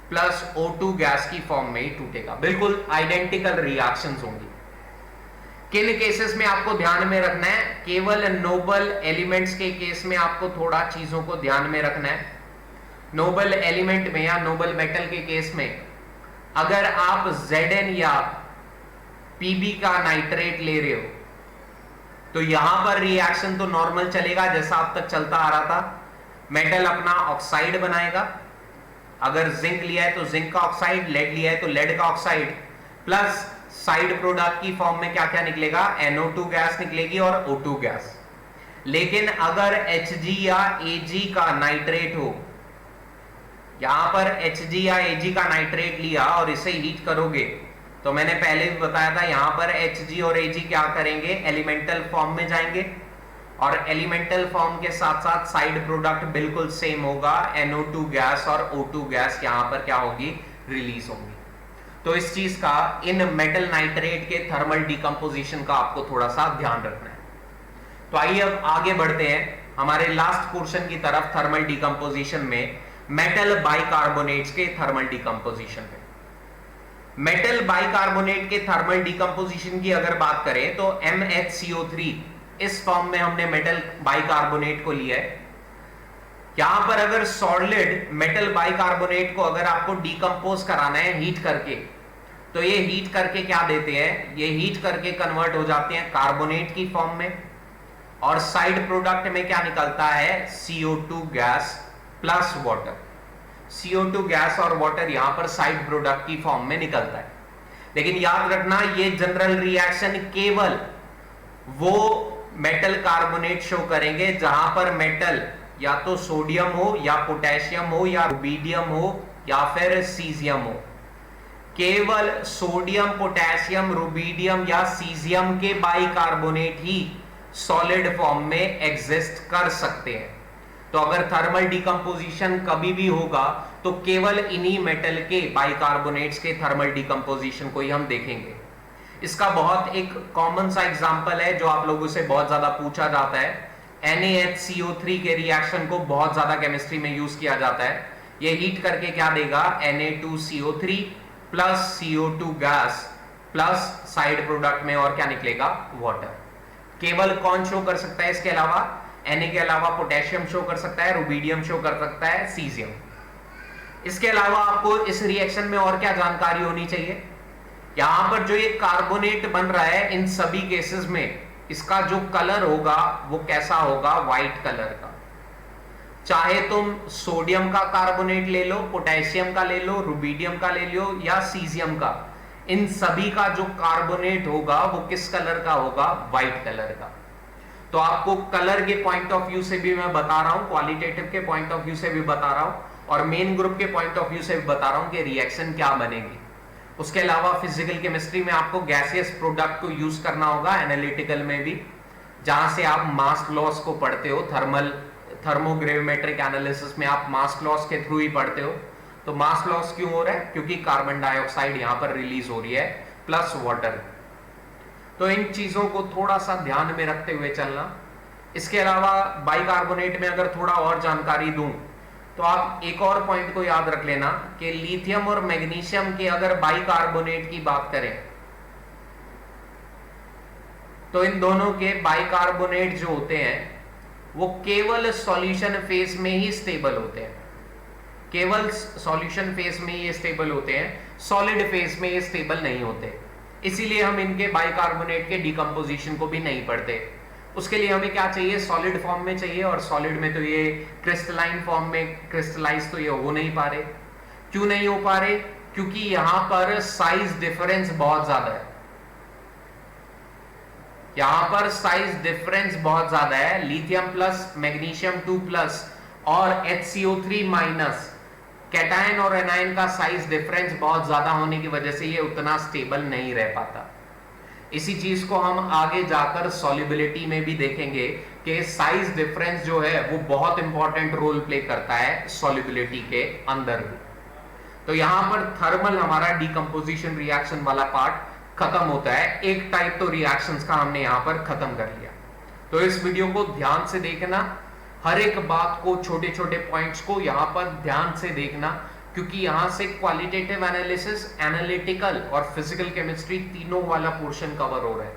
plus O2 gas की फॉर्म में ही टूटेगा। बिल्कुल आइडेंटिकल रिएक्शंस होंगी। किन केसेस में आपको ध्यान में रखना है? केवल नोबल एलिमेंट्स के केस में आपको थोड़ा चीजों को ध्यान में रखना है। नोबल एलिमेंट में या नोबल मेटल के केस में अगर आप Zn या Pb का नाइट्रेट ले रहे हो तो यहां पर रिएक्शन तो नॉर्मल चलेगा जैसा अब तक चलता आ रहा था। मेटल अपना ऑक्साइड बनाएगा। अगर जिंक लिया है तो जिंक का ऑक्साइड, लेड लिया है तो लेड का ऑक्साइड, प्लस साइड प्रोडक्ट की फॉर्म में क्या क्या निकलेगा? NO2 गैस निकलेगी और O2 गैस। लेकिन अगर Hg या Ag का नाइट्रेट हो, यहां पर Hg या Ag का नाइट्रेट लिया और इसे हीट करोगे तो मैंने पहले भी बताया था यहां पर Hg और Ag क्या करेंगे? एलिमेंटल फॉर्म में जाएंगे और एलिमेंटल फॉर्म के साथ साथ साइड प्रोडक्ट बिल्कुल सेम होगा। NO2 गैस और O2 गैस यहां पर क्या होगी? रिलीज होंगी। तो इस चीज का इन मेटल नाइट्रेट के थर्मल डिकम्पोजिशन का आपको थोड़ा सा ध्यान रखना है। तो आइए अब आगे बढ़ते हैं हमारे लास्ट पोर्शन की तरफ थर्मल डिकम्पोजिशन में, मेटल बाइकार्बोनेट्स के थर्मल डिकम्पोजिशन में। मेटल बाइकार्बोनेट के थर्मल डिकम्पोजिशन की अगर बात करें तो MHCO3 इस फॉर्म में हमने मेटल बाइकार्बोनेट को लिया है। यहां पर अगर सॉलिड मेटल बाइकार्बोनेट को अगर आपको डिकंपोज कराना है हीट करके, तो ये हीट करके क्या देते हैं? ये हीट करके कन्वर्ट हो जाते हैं कार्बोनेट की फॉर्म में और साइड प्रोडक्ट में क्या निकलता है? CO2 gas plus water. CO2 gas और वाटर यहां पर साइड प्रोडक्ट की फॉर्म में निकलता है। लेकिन याद रखना ये जनरल रिएक्शन केवल वो मेटल कार्बोनेट शो करेंगे जहां पर मेटल या तो सोडियम हो या पोटेशियम हो या रुबीडियम हो या फिर सीजियम हो। केवल सोडियम, पोटेशियम, रुबीडियम या सीजियम के बाइकार्बोनेट ही सॉलिड फॉर्म में एग्जिस्ट कर सकते हैं। तो अगर थर्मल डिकम्पोजिशन कभी भी होगा तो केवल इन्हीं मेटल के बाइकार्बोनेट्स के थर्मल डिकम्पोजिशन को ही हम देखेंगे। इसका बहुत एक कॉमन सा एग्जांपल है जो आप लोगों से बहुत ज्यादा पूछा जाता है। NaHCO3 के रिएक्शन को बहुत ज्यादा केमिस्ट्री में यूज किया जाता है। ये हीट करके क्या देगा? Na2CO3 plus CO2 gas plus side product में और क्या निकलेगा? वाटर। केवल कौन शो कर सकता है इसके अलावा? Na के अलावा पोटेशियम शो कर सकता है, रुबीडियम शो कर सकता है, सीजियम। इसके अलावा आपको इस रिएक्शन में और क्या जानकारी होनी चाहिए? यहां पर जो ये कार्बोनेट बन रहा है इन सभी केसेस में इसका जो कलर होगा वो कैसा होगा? व्हाइट कलर का। चाहे तुम सोडियम का कार्बोनेट ले लो, पोटेशियम का ले लो, रुबीडियम का ले लो या सीजियम का, इन सभी का जो कार्बोनेट होगा वो किस कलर का होगा? व्हाइट कलर का। तो आपको कलर के पॉइंट ऑफ व्यू से भी मैं बता रहा हूं, क्वालिटेटिव के पॉइंट ऑफ व्यू से भी बता रहा हूं और मेन ग्रुप के पॉइंट ऑफ व्यू से भी बता रहा हूं कि रिएक्शन क्या बनेगी। उसके अलावा फिजिकल केमिस्ट्री में आपको गैसियस प्रोडक्ट को यूज करना होगा, एनालिटिकल में भी, जहां से आप मास लॉस को पढ़ते हो। थर्मोग्रेविमेट्रिक एनालिसिस में आप मास लॉस के थ्रू ही पढ़ते हो। तो मास लॉस क्यों हो रहा है? क्योंकि कार्बन डाइऑक्साइड यहां पर रिलीज हो रही है प्लस वाटर। तो इन चीजों को थोड़ा सा ध्यान में रखते हुए चलना। इसके अलावा बाइकार्बोनेट में अगर थोड़ा और जानकारी दूं तो आप एक और पॉइंट को याद रख लेना कि लिथियम और मैग्नीशियम के अगर बाइकार्बोनेट की बात करें तो इन दोनों के बाइकार्बोनेट जो होते हैं वो केवल सॉल्यूशन फेज में ही स्टेबल होते हैं, केवल सॉल्यूशन फेज में ये स्टेबल होते हैं, सॉलिड फेज में ये स्टेबल नहीं होते। इसीलिए हम इनके बाइकार्बोनेट के डिकम्पोजिशन को भी नहीं पढ़ते। उसके लिए हमें क्या चाहिए, सॉलिड फॉर्म में चाहिए, और सॉलिड में तो ये क्रिस्टलाइन फॉर्म में क्रिस्टलाइज तो ये हो नहीं पा रहे। क्यों नहीं हो पा रहे? क्योंकि यहां पर साइज डिफरेंस बहुत ज्यादा है, यहां पर साइज डिफरेंस बहुत ज्यादा है। लिथियम प्लस, मैग्नीशियम 2 प्लस और HCO3 माइनस, कैटायन और एनायन का साइज डिफरेंस बहुत ज्यादा होने की वजह से ये उतना स्टेबल नहीं रह पाता। इसी चीज को हम आगे जाकर सॉल्युबिलिटी में भी देखेंगे कि साइज डिफरेंस जो है वो बहुत इंपॉर्टेंट रोल प्ले करता है सॉल्युबिलिटी के अंदर भी। तो यहां पर थर्मल हमारा डिकम्पोजिशन रिएक्शन वाला पार्ट खत्म होता है। एक टाइप तो रिएक्शंस का हमने यहां पर खत्म कर लिया। तो इस वीडियो को ध्यान से देखना, हर एक बात को, छोटे छोटे पॉइंट्स को यहां पर ध्यान से देखना, क्योंकि यहां से क्वालिटेटिव एनालिसिस, एनालिटिकल और फिजिकल केमिस्ट्री तीनों वाला पोर्शन कवर हो रहा है।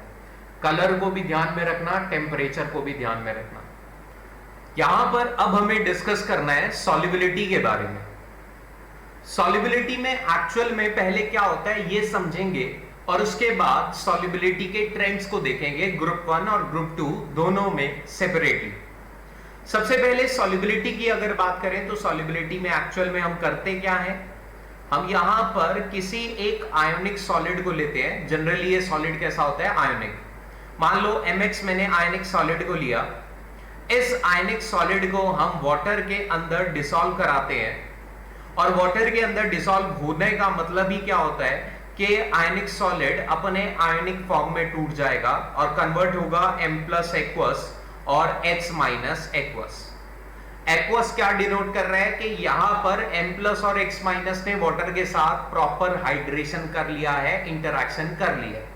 कलर को भी ध्यान में रखना, टेम्परेचर को भी ध्यान में रखना। यहां पर अब हमें डिस्कस करना है सॉल्युबिलिटी के बारे में। सॉल्युबिलिटी में एक्चुअल में पहले क्या होता है ये समझेंगे, और उसके बाद सॉल्युबिलिटी के ट्रेंड्स को देखेंगे ग्रुप 1 और ग्रुप 2 दोनों में सेपरेटली। सबसे पहले सॉल्युबिलिटी की अगर बात करें तो सॉल्युबिलिटी में एक्चुअल में हम करते क्या है, हम यहां पर किसी एक आयोनिक सॉलिड को लेते हैं। जनरली ये सॉलिड कैसा होता है, आयोनिक। मान लो MX मैंने आयोनिक सॉलिड को लिया, इस आयोनिक सॉलिड को हम वाटर के अंदर डिसॉल्व कराते हैं, और वाटर के अंदर डिसॉल्व होने का मतलब ही क्या होता है कि आयोनिक सॉलिड अपने आयोनिक फॉर्म में टूट जाएगा और कन्वर्ट होगा M+ एक्वस और H- एक्वस। एक्वस क्या डिनोट कर रहा है कि यहां पर M+ और X- ने वाटर के साथ प्रॉपर हाइड्रेशन कर लिया है, इंटरैक्शन कर लिया है।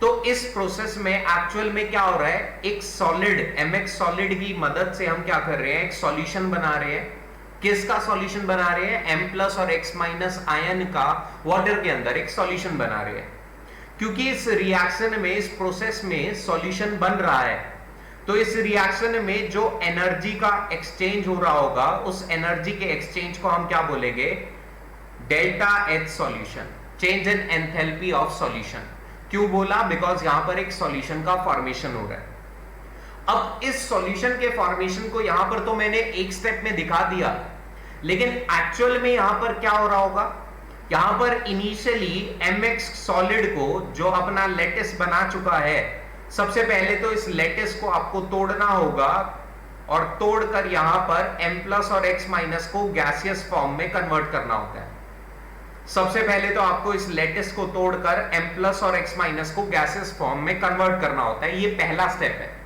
तो इस प्रोसेस में एक्चुअल में क्या हो रहा है, एक सॉलिड MX सॉलिड की मदद से हम क्या कर रहे हैं, एक सॉल्यूशन बना रहे हैं। किसका सॉल्यूशन बना रहे हैं, M+ और X- आयन का वाटर के अंदर एक सॉल्यूशन बना रहे हैं। क्योंकि इस रिएक्शन में, इस प्रोसेस में सॉल्यूशन बन रहा है, तो इस रिएक्शन में जो एनर्जी का एक्सचेंज हो रहा होगा, उस एनर्जी के एक्सचेंज को हम क्या बोलेंगे, delta H solution, change in enthalpy of solution. क्यों बोला, बिकॉज यहां पर एक सॉल्यूशन का फॉर्मेशन हो रहा है। अब इस सॉल्यूशन के फॉर्मेशन को यहां पर तो मैंने एक स्टेप में दिखा दिया, लेकिन एक्चुअल में यहां पर क्या हो रहा होगा, यहां पर इनिशियली MX सॉलिड को जो अपना लेटिस बना चुका है, सबसे पहले तो इस लेटिस को आपको तोड़ना होगा, और तोड़कर यहां पर M+ और X- को गैसियस फॉर्म में कन्वर्ट करना होता है। सबसे पहले तो आपको इस लेटिस को तोड़कर M+ और X- को गैसियस फॉर्म में कन्वर्ट करना होता है, ये पहला स्टेप है।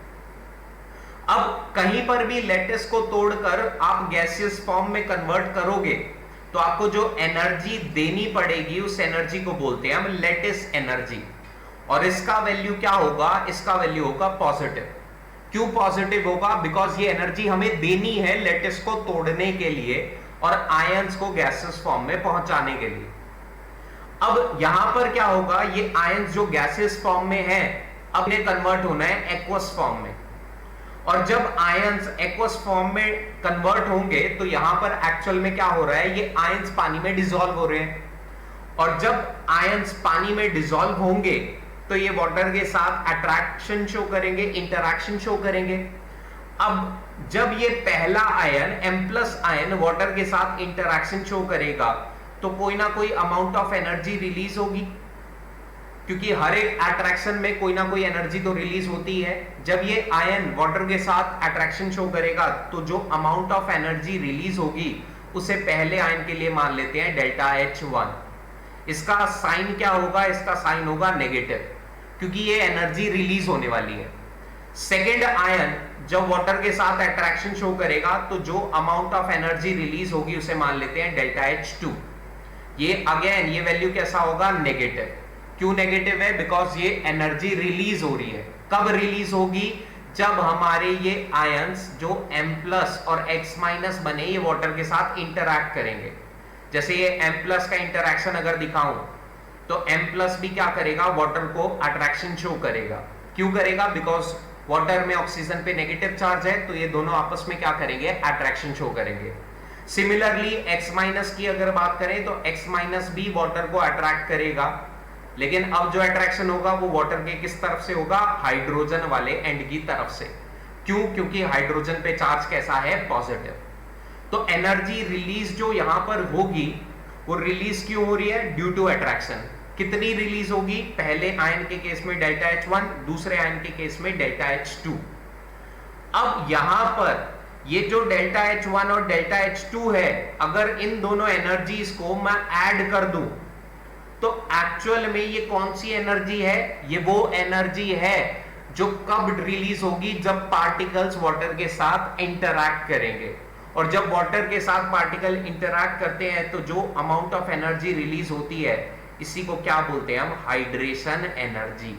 अब कहीं पर भी लेटिस को तोड़कर आप गैसियस फॉर्म में कन्वर्ट करोगे तो आपको जो एनर्जी देनी पड़ेगी, उस एनर्जी को बोलते हैं हम लेटिस एनर्जी, और इसका वैल्यू क्या होगा, इसका वैल्यू होगा पॉजिटिव। क्यों पॉजिटिव होगा, बिकॉज ये एनर्जी हमें देनी है लेटिस को तोड़ने के लिए और आयंस को गैसियस फॉर्म में पहुंचाने के लिए। अब यहां पर क्या होगा, ये आयंस जो गैसियस फॉर्म में है, अब इन्हें कन्वर्ट होना है एक्वस फॉर्म में, और जब आयंस एक्वस फॉर्म में कन्वर्ट होंगे तो यहां पर एक्चुअल में क्या हो रहा है, ये आयंस पानी में डिसॉल्व हो रहे हैं, और जब आयंस पानी में डिसॉल्व होंगे तो ये वाटर के साथ अट्रैक्शन शो करेंगे, इंटरैक्शन शो करेंगे। अब जब ये पहला आयन M+ आयन वाटर के साथ इंटरैक्शन शो करेगा तो कोई ना कोई अमाउंट ऑफ एनर्जी रिलीज होगी, क्योंकि हर एक अट्रैक्शन में कोई ना कोई एनर्जी तो रिलीज होती है। जब ये आयन वाटर के साथ अट्रैक्शन शो करेगा तो जो अमाउंट ऑफ एनर्जी रिलीज होगी उसे पहले आयन के लिए मान लेते हैं डेल्टा H1। इसका साइन क्या होगा, इसका साइन होगा नेगेटिव, क्योंकि ये एनर्जी रिलीज होने वाली है। सेकेंड आयन जब वाटर के साथ अट्रैक्शन शो करेगा तो जो अमाउंट ऑफ एनर्जी रिलीज होगी उसे मान लेते हैं डेल्टा H2। ये अगेन ये वैल्यू कैसा होगा, नेगेटिव। क्यों नेगेटिव है, बिकॉज ये एनर्जी रिलीज हो रही है। कब रिलीज होगी, जब हमारे ये आयंस जो M+ और X- बने ये वाटर के साथ इंटरैक्ट करेंगे। जैसे ये M+ का इंटरैक्शन अगर दिखाऊं तो M+ भी क्या करेगा, वाटर को अट्रैक्शन शो करेगा। क्यों करेगा? बिकॉज वाटर में ऑक्सीजन पे नेगेटिव चार्ज है, तो ये दोनों आपस में क्या करेंगे, अट्रैक्शन शो करेंगे। सिमिलरली X- की अगर बात करें तो X- भी वाटर को अट्रैक्ट करेगा, लेकिन अब जो अट्रैक्शन होगा वो वाटर के किस तरफ से होगा, हाइड्रोजन वाले एंड की तरफ से। क्यों? क्योंकि हाइड्रोजन पे चार्ज कैसा है, पॉजिटिव। तो एनर्जी रिलीज जो यहां पर होगी वो रिलीज क्यों हो रही है, ड्यू टू अट्रैक्शन। कितनी रिलीज होगी, पहले आयन के केस में डेल्टा H1, दूसरे आयन के केस में डेल्टा H2। अब यहां पर ये जो डेल्टा H1 और डेल्टा H2 है, अगर इन दोनों एनर्जीज को मैं ऐड कर दूं तो एक्चुअल में ये कौन सी एनर्जी है, ये वो एनर्जी है जो कब रिलीज होगी, जब पार्टिकल्स वाटर के साथ इंटरैक्ट करेंगे। और जब वाटर के साथ पार्टिकल इंटरैक्ट करते हैं तो जो अमाउंट ऑफ एनर्जी रिलीज होती है, इसी को क्या बोलते हैं हम, हाइड्रेशन एनर्जी।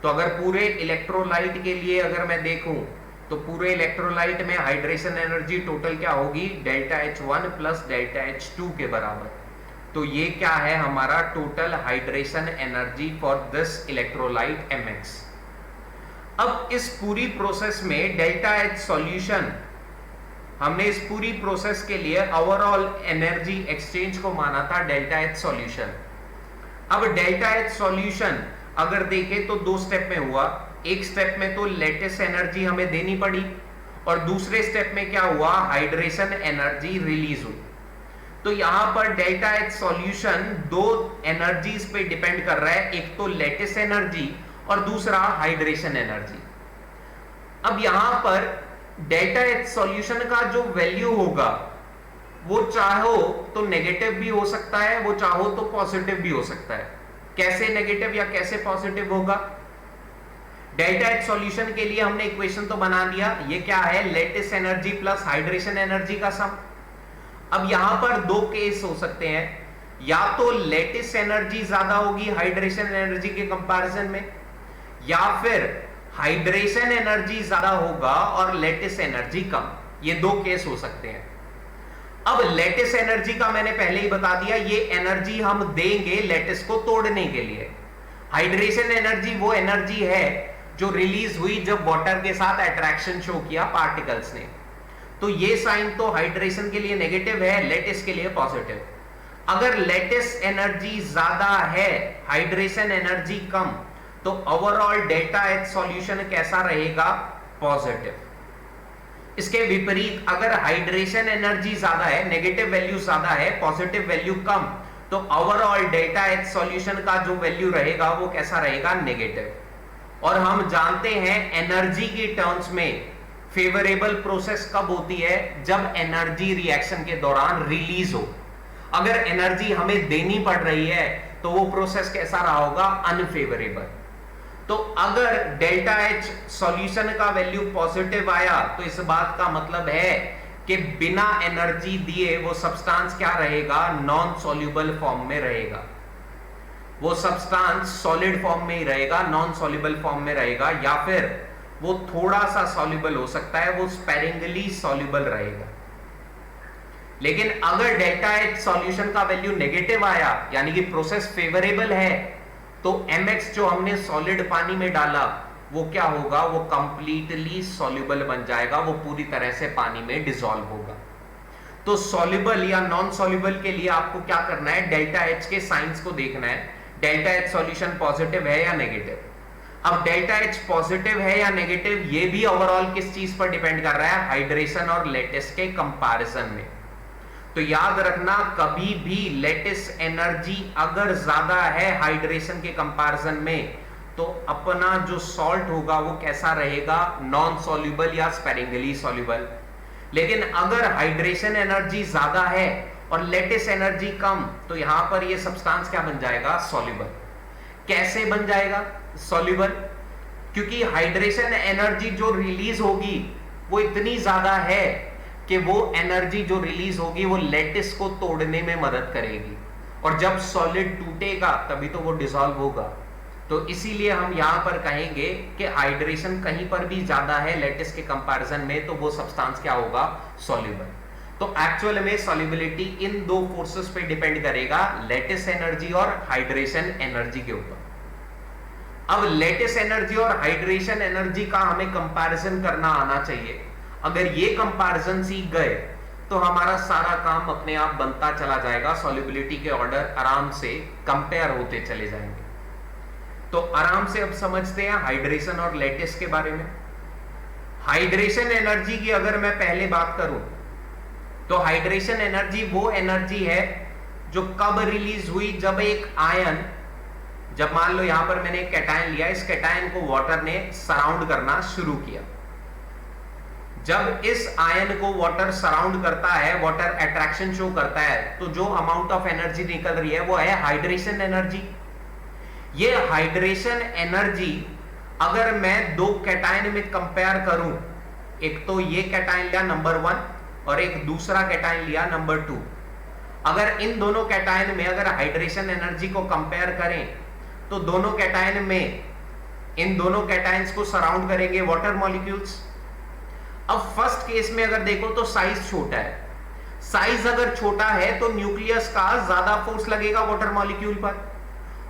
तो अगर पूरे इलेक्ट्रोलाइट के लिए अगर मैं देखूं तो पूरे इलेक्ट्रोलाइट में हाइड्रेशन एनर्जी टोटल क्या होगी, delta H1 plus delta H2 के बराबर। तो ये क्या है, हमारा total hydration energy for this electrolyte Mx। अब इस पूरी प्रोसेस में डेल्टा H सॉल्यूशन, हमने इस पूरी प्रोसेस के लिए ओवरऑल एनर्जी एक्सचेंज को माना था डेल्टा H सॉल्यूशन। अब डेल्टा H सॉल्यूशन अगर देखें तो दो स्टेप में हुआ। एक स्टेप में तो लेटिस एनर्जी हमें देनी पड़ी और दूसरे स्टेप में क्या हुआ, हाइड्रेशन एनर्जी रिलीज हुई। तो यहां पर डेल्टा H सॉल्यूशन दो एनर्जीज पे डिपेंड कर रहा है, एक तो लेटिस एनर्जी और दूसरा हाइड्रेशन एनर्जी। अब यहां पर डेल्टा H सॉल्यूशन का जो वैल्यू होगा वो चाहो तो नेगेटिव भी हो सकता है, वो चाहो तो पॉजिटिव भी हो सकता है। कैसे नेगेटिव या कैसे पॉजिटिव होगा, डेल्टा H सॉल्यूशन के लिए हमने इक्वेशन तो बना दिया, ये क्या है, lattice energy plus hydration energy का सम। अब यहां पर दो केस हो सकते हैं, या तो लेटिस एनर्जी ज्यादा होगी हाइड्रेशन एनर्जी के कंपैरिजन में, या फिर हाइड्रेशन एनर्जी ज्यादा होगा और लेटिस एनर्जी कम। ये दो केस हो सकते हैं। अब लेटिस एनर्जी का मैंने पहले ही बता दिया, ये एनर्जी हम देंगे लेटिस को तोड़ने के लिए। हाइड्रेशन एनर्जी वो एनर्जी है जो रिलीज हुई जब वाटर के साथ अट्रैक्शन शो किया पार्टिकल्स ने। तो ये साइन तो हाइड्रेशन के लिए नेगेटिव है, लेटिस के लिए पॉजिटिव। अगर लेटिस एनर्जी ज्यादा है, हाइड्रेशन एनर्जी कम, तो ओवरऑल डेल्टा H सॉल्यूशन कैसा रहेगा, पॉजिटिव। इसके विपरीत अगर हाइड्रेशन एनर्जी ज्यादा है, नेगेटिव वैल्यू ज्यादा है, पॉजिटिव वैल्यू कम, तो ओवरऑल डेल्टा H सॉल्यूशन का जो वैल्यू रहेगा वो कैसा रहेगा, नेगेटिव। और हम जानते हैं एनर्जी की टर्म्स में फेवरेबल प्रोसेस कब होती है, जब एनर्जी रिएक्शन के दौरान रिलीज हो। अगर एनर्जी हमें देनी पड़ रही है तो वो प्रोसेस कैसा रहा होगा, अनफेवरेबल। तो अगर डेल्टा H सॉल्यूशन का वैल्यू पॉजिटिव आया तो इस बात का मतलब है कि बिना एनर्जी दिए वो सब्सटेंस क्या रहेगा, नॉन सॉल्युबल फॉर्म में रहेगा। वो सब्सटेंस सॉलिड फॉर्म में ही रहेगा, नॉन सॉल्युबल फॉर्म में रहेगा, या फिर वो थोड़ा सा सॉल्युबल हो सकता है, वो स्पेरिंगली सॉल्युबल रहेगा। लेकिन अगर डेल्टा H सॉल्यूशन का वैल्यू नेगेटिव आया, यानी कि प्रोसेस फेवरेबल है, तो Mx जो हमने सॉलिड पानी में डाला वो क्या होगा, वो कंप्लीटली सॉल्युबल बन जाएगा, वो पूरी तरह से पानी में डिसॉल्व होगा। तो सॉल्युबल या नॉन सॉल्युबल के लिए आपको क्या करना है, डेल्टा H के साइंस को देखना है, डेल्टा H सॉल्यूशन पॉजिटिव है या नेगेटिव। अब डेल्टा H पॉजिटिव है या नेगेटिव, ये भी ओवरऑल किस चीज पर डिपेंड कर रहा है, हाइड्रेशन और लेटिस के कंपैरिजन में। तो याद रखना, कभी भी लेटिस एनर्जी अगर ज्यादा है हाइड्रेशन के कंपैरिजन में, तो अपना जो सॉल्ट होगा वो कैसा रहेगा, नॉन सॉल्युबल या स्पेरिंगली सॉल्युबल। लेकिन अगर हाइड्रेशन एनर्जी ज्यादा है और लेटिस एनर्जी कम, तो यहां पर ये सब्सटेंस क्या बन जाएगा, सॉल्युबल। कैसे बन जाएगा सॉल्युबल, क्योंकि हाइड्रेशन एनर्जी जो रिलीज होगी वो इतनी ज्यादा है कि वो एनर्जी जो रिलीज होगी वो लेटिस को तोड़ने में मदद करेगी, और जब सॉलिड टूटेगा तभी तो वो डिसॉल्व होगा। तो इसीलिए हम यहां पर कहेंगे कि हाइड्रेशन कहीं पर भी ज्यादा है लैटिस के कंपैरिजन में तो वो सब्सटेंस क्या होगा, सॉल्युबल। तो एक्चुअल में सॉल्युबिलिटी इन दो फोर्सेस पे डिपेंड करेगा, लैटिस एनर्जी और हाइड्रेशन एनर्जी के ऊपर। अब लैटिस एनर्जी और हाइड्रेशन एनर्जी का हमें कंपैरिजन करना आना चाहिए। अगर ये कंपैरिजन सीख गए तो हमारा सारा काम अपने आप बनता चला जाएगा, सॉल्युबिलिटी के ऑर्डर आराम से कंपेयर होते चले जाएंगे। तो आराम से अब समझते हैं हाइड्रेशन और लैटिस के बारे में। हाइड्रेशन एनर्जी की अगर मैं पहले बात करूं तो हाइड्रेशन एनर्जी वो एनर्जी है जो कब रिलीज हुई, जब एक आयन, जब मान लो यहां पर मैंने एक कैटायन लिया, इस कैटायन को वाटर ने सराउंड करना शुरू किया। जब इस आयन को वाटर सराउंड करता है, वाटर अट्रैक्शन शो करता है, तो जो अमाउंट ऑफ एनर्जी निकल रही है वो है हाइड्रेशन एनर्जी। ये हाइड्रेशन एनर्जी अगर मैं दो कैटायन में कंपेयर करूं, एक तो ये कैटायन लिया नंबर 1 और एक दूसरा कैटायन लिया नंबर 2, अगर इन दोनों कैटायन में अगर हाइड्रेशन एनर्जी को कंपेयर करें तो दोनों कैटायन में इन दोनों कैटायंस को सराउंड करेंगे वाटर मॉलिक्यूल्स। अब फर्स्ट केस में अगर देखो तो साइज छोटा है, साइज अगर छोटा है तो न्यूक्लियस का ज्यादा फोर्स लगेगा वाटर मॉलिक्यूल पर,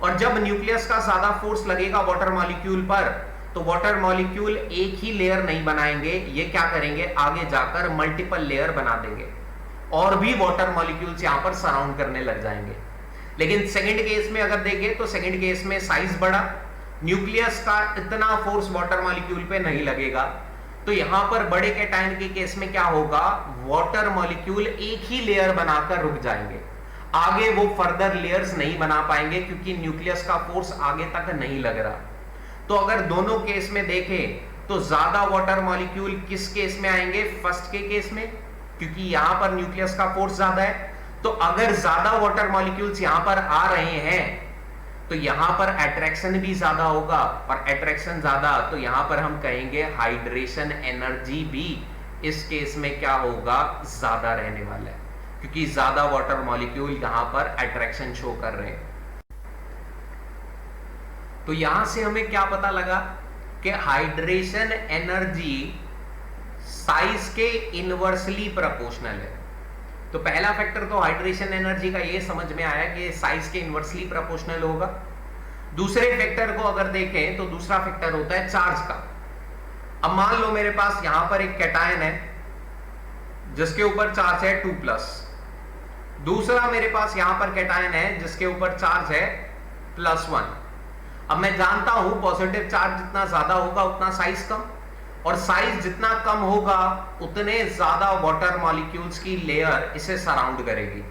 और जब न्यूक्लियस का ज्यादा फोर्स लगेगा वाटर मॉलिक्यूल पर तो वाटर मॉलिक्यूल एक ही लेयर नहीं बनाएंगे, ये क्या करेंगे आगे जाकर मल्टीपल लेयर बना देंगे और भी वाटर मॉलिक्यूल्स यहां पर सराउंड करने लग जाएंगे। लेकिन सेकंड केस में अगर देखें तो सेकंड केस में साइज बड़ा, न्यूक्लियस का इतना फोर्स वाटर मॉलिक्यूल पे नहीं लगेगा, तो यहां पर बड़े कैटायन के केस में क्या होगा, वाटर मॉलिक्यूल एक ही लेयर बनाकर रुक जाएंगे, आगे वो फर्दर लेयर्स नहीं बना पाएंगे क्योंकि न्यूक्लियस का फोर्स आगे तक नहीं लग रहा। तो अगर दोनों केस में देखें तो ज्यादा वाटर मॉलिक्यूल किस केस में आएंगे, फर्स्ट के केस में, क्योंकि यहां पर न्यूक्लियस का फोर्स ज्यादा है। तो अगर ज्यादा वाटर मॉलिक्यूल्स यहां पर आ रहे हैं तो यहां पर अट्रैक्शन भी ज्यादा होगा, और अट्रैक्शन ज्यादा तो यहां पर हम कहेंगे हाइड्रेशन एनर्जी भी इस केस में क्या होगा, ज्यादा रहने वाला है, क्योंकि ज्यादा वाटर मॉलिक्यूल यहां पर अट्रैक्शन शो कर रहे हैं। तो यहां से हमें क्या पता लगा कि हाइड्रेशन एनर्जी साइज के इनवर्सली प्रोपोर्शनल है। तो पहला फैक्टर तो हाइड्रेशन एनर्जी का ये समझ में आया कि साइज के इनवर्सली प्रोपोर्शनल होगा। दूसरे फैक्टर को अगर देखें तो दूसरा फैक्टर होता है चार्ज का। अब मान लो मेरे पास यहां पर एक कैटायन है जिसके ऊपर चार्ज है 2+, दूसरा मेरे पास यहां पर कैटायन है जिसके ऊपर चार्ज है +1। अब मैं जानता हूं पॉजिटिव चार्ज जितना ज्यादा होगा उतना साइज कम, और साइज जितना कम होगा उतने ज्यादा वाटर मॉलिक्यूल्स की लेयर इसे सराउंड करेगी,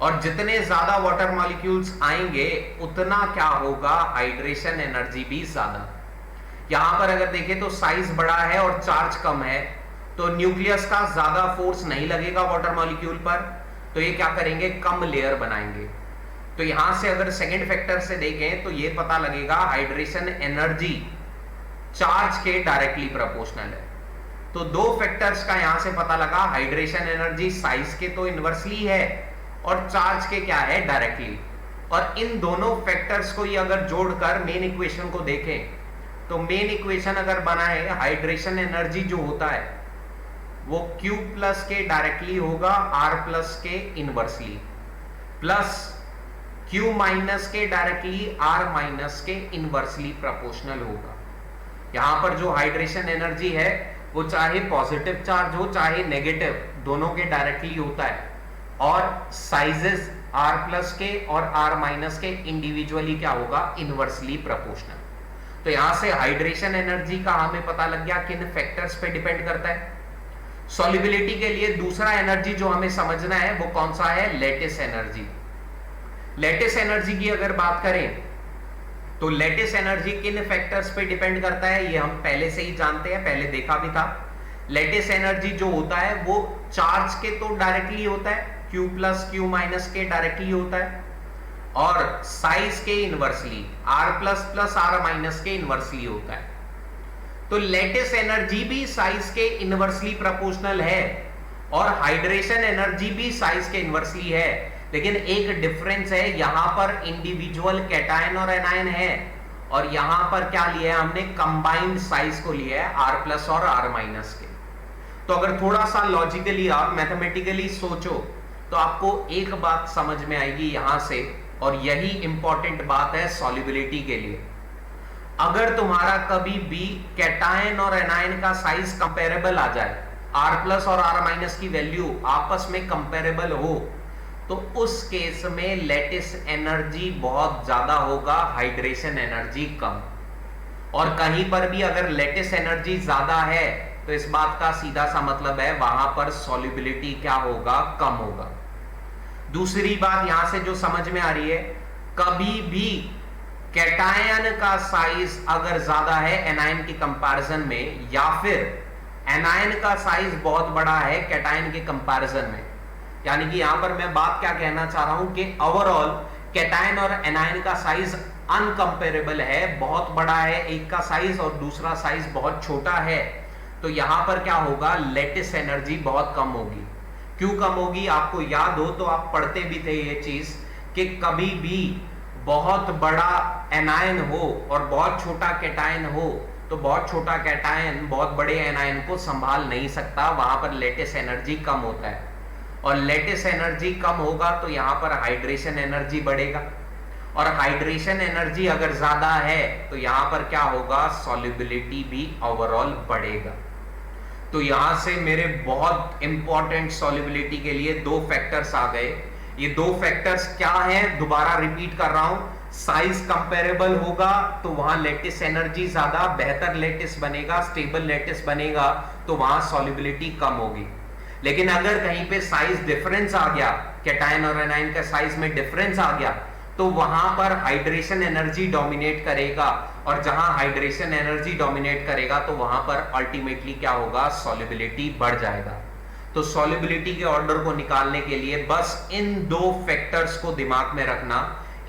और जितने ज्यादा वाटर मॉलिक्यूल्स आएंगे उतना क्या होगा, हाइड्रेशन एनर्जी भी ज्यादा। यहां पर अगर देखें तो साइज बड़ा है और चार्ज कम है, तो न्यूक्लियस का ज्यादा फोर्स नहीं लगेगा वाटर मॉलिक्यूल पर, तो ये क्या करेंगे, कम लेयर बनाएंगे। तो यहां से अगर सेकंड फैक्टर से देखें तो ये पता लगेगा हाइड्रेशन एनर्जी चार्ज के डायरेक्टली प्रोपोर्शनल है। तो दो फैक्टर्स का यहां से पता लगा, हाइड्रेशन एनर्जी साइज के तो इनवर्सली है और चार्ज के क्या है, डायरेक्टली। और इन दोनों फैक्टर्स को ये अगर जोड़कर मेन इक्वेशन को देखें तो मेन इक्वेशन अगर बना है, हाइड्रेशन एनर्जी जो होता है वो Q+ के डायरेक्टली होगा R+ के इनवर्सली, प्लस Q- के डायरेक्टली R- के इनवर्सली प्रोपोर्शनल होगा। यहां पर जो हाइड्रेशन एनर्जी है वो चाहे पॉजिटिव चार्ज हो चाहे नेगेटिव, दोनों के डायरेक्टली होता है, और साइजेस R+ के और R- के इंडिविजुअली क्या होगा, इनवर्सली प्रोपोर्शनल। तो यहां से हाइड्रेशन एनर्जी का हमें पता लग गया किन फैक्टर्स पे डिपेंड करता है। सॉल्युबिलिटी के लिए दूसरा एनर्जी जो हमें समझना है वो कौन सा है, लैटिस एनर्जी। लैटिस एनर्जी की अगर बात करें तो लैटिस एनर्जी किन फैक्टर्स पे डिपेंड करता है ये हम पहले से ही जानते हैं, पहले देखा भी था। लैटिस एनर्जी जो होता है वो चार्ज के तो डायरेक्टली होता है, Q+ Q- के डायरेक्टली होता है, और साइज के इनवर्सली R+ R- के इनवर्सली होता है। तो लैटिस एनर्जी भी साइज के इनवर्सली प्रोपोर्शनल है और हाइड्रेशन एनर्जी भी साइज के इनवर्सली है, लेकिन एक डिफरेंस है, यहां पर इंडिविजुअल कैटायन और एनायन है और यहां पर क्या लिया है हमने, कंबाइंड साइज को लिया है R प्लस और R माइनस के। तो अगर थोड़ा सा लॉजिकली आप मैथमेटिकली सोचो तो आपको एक बात समझ में आएगी यहां से, और यही इंपॉर्टेंट बात है सॉल्युबिलिटी के लिए। अगर तुम्हारा कभी भी कैटायन और एनायन का साइज कंपेरेबल आ जाए, R प्लस और R माइनस की वैल्यू आपस में कंपेरेबल हो, तो उस केस में लैटिस एनर्जी बहुत ज्यादा होगा, हाइड्रेशन एनर्जी कम। और कहीं पर भी अगर लैटिस एनर्जी ज्यादा है तो इस बात का सीधा सा मतलब है वहां पर सॉल्युबिलिटी क्या होगा, कम होगा। दूसरी बात यहां से जो समझ में आ रही है, कभी भी कैटायन का साइज अगर ज्यादा है एनायन की कंपैरिजन में, या फिर एनायन का साइज बहुत बड़ा है कैटायन के कंपैरिजन में, यानी कि यहां पर मैं बात क्या कहना चाह रहा हूं कि ओवरऑल कैटायन और एनायन का साइज अनकंपेरेबल है, बहुत बड़ा है एक का साइज और दूसरा साइज बहुत छोटा है, तो यहां पर क्या होगा, लैटिस एनर्जी बहुत कम होगी। क्यों कम होगी, आपको याद हो तो आप पढ़ते भी थे ये चीज कि कभी भी बहुत बड़ा एनायन हो और बहुत छोटा कैटायन हो तो बहुत छोटा कैटायन बहुत बड़े एनायन को संभाल नहीं सकता, वहां पर लैटिस एनर्जी कम होता है। और लैटिस एनर्जी कम होगा तो यहां पर हाइड्रेशन एनर्जी बढ़ेगा, और हाइड्रेशन एनर्जी अगर ज्यादा है तो यहां पर क्या होगा, सॉल्युबिलिटी भी ओवरऑल बढ़ेगा। तो यहां से मेरे बहुत इंपॉर्टेंट सॉल्युबिलिटी के लिए दो फैक्टर्स आ गए। ये दो फैक्टर्स क्या हैं, दोबारा रिपीट कर रहा हूं, साइज कंपेरेबल होगा तो वहां लैटिस एनर्जी ज्यादा, बेहतर लैटिस बनेगा, स्टेबल लैटिस बनेगा, तो वहां सॉल्युबिलिटी कम होगी। लेकिन अगर कहीं पे साइज डिफरेंस आ गया, कैटायन और एनायन का साइज में डिफरेंस आ गया, तो वहां पर हाइड्रेशन एनर्जी डोमिनेट करेगा, और जहां हाइड्रेशन एनर्जी डोमिनेट करेगा तो वहां पर अल्टीमेटली क्या होगा, सॉल्युबिलिटी बढ़ जाएगा। तो सॉल्युबिलिटी के ऑर्डर को निकालने के लिए बस इन दो फैक्टर्स को दिमाग में रखना,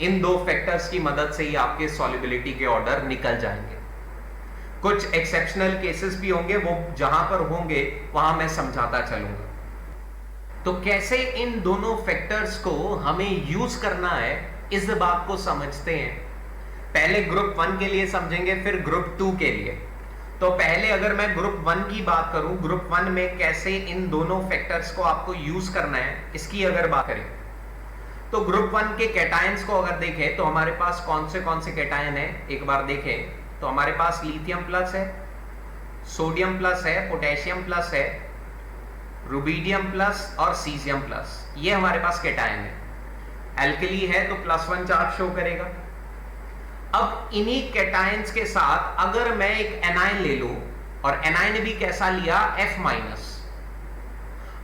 इन दो फैक्टर्स की मदद से ही आपके सॉल्युबिलिटी के ऑर्डर निकल जाएंगे। कुछ एक्सेप्शनल केसेस भी होंगे, वो जहां पर होंगे वहां मैं समझाता चलूंगा। तो कैसे इन दोनों फैक्टर्स को हमें यूज करना है, इस बात को समझते हैं। पहले ग्रुप 1 के लिए समझेंगे, फिर ग्रुप 2 के लिए। तो पहले अगर मैं ग्रुप 1 की बात करूं, ग्रुप 1 में कैसे इन दोनों फैक्टर्स को आपको यूज करना है, इसकी अगर बात करें तो ग्रुप 1 के कैटायंस को अगर देखें तो हमारे पास कौन से कैटायन है, एक बार देखें तो हमारे पास लिथियम प्लस है, सोडियम प्लस है, पोटेशियम प्लस है, रुबिडियम प्लस और सीजियम प्लस, ये हमारे पास कैटायन है। एल्कली है तो +1 चार्ज शो करेगा। अब इन्हीं कैटायंस के साथ अगर मैं एक एनायन ले लूं, और एनायन भी कैसा लिया, F-,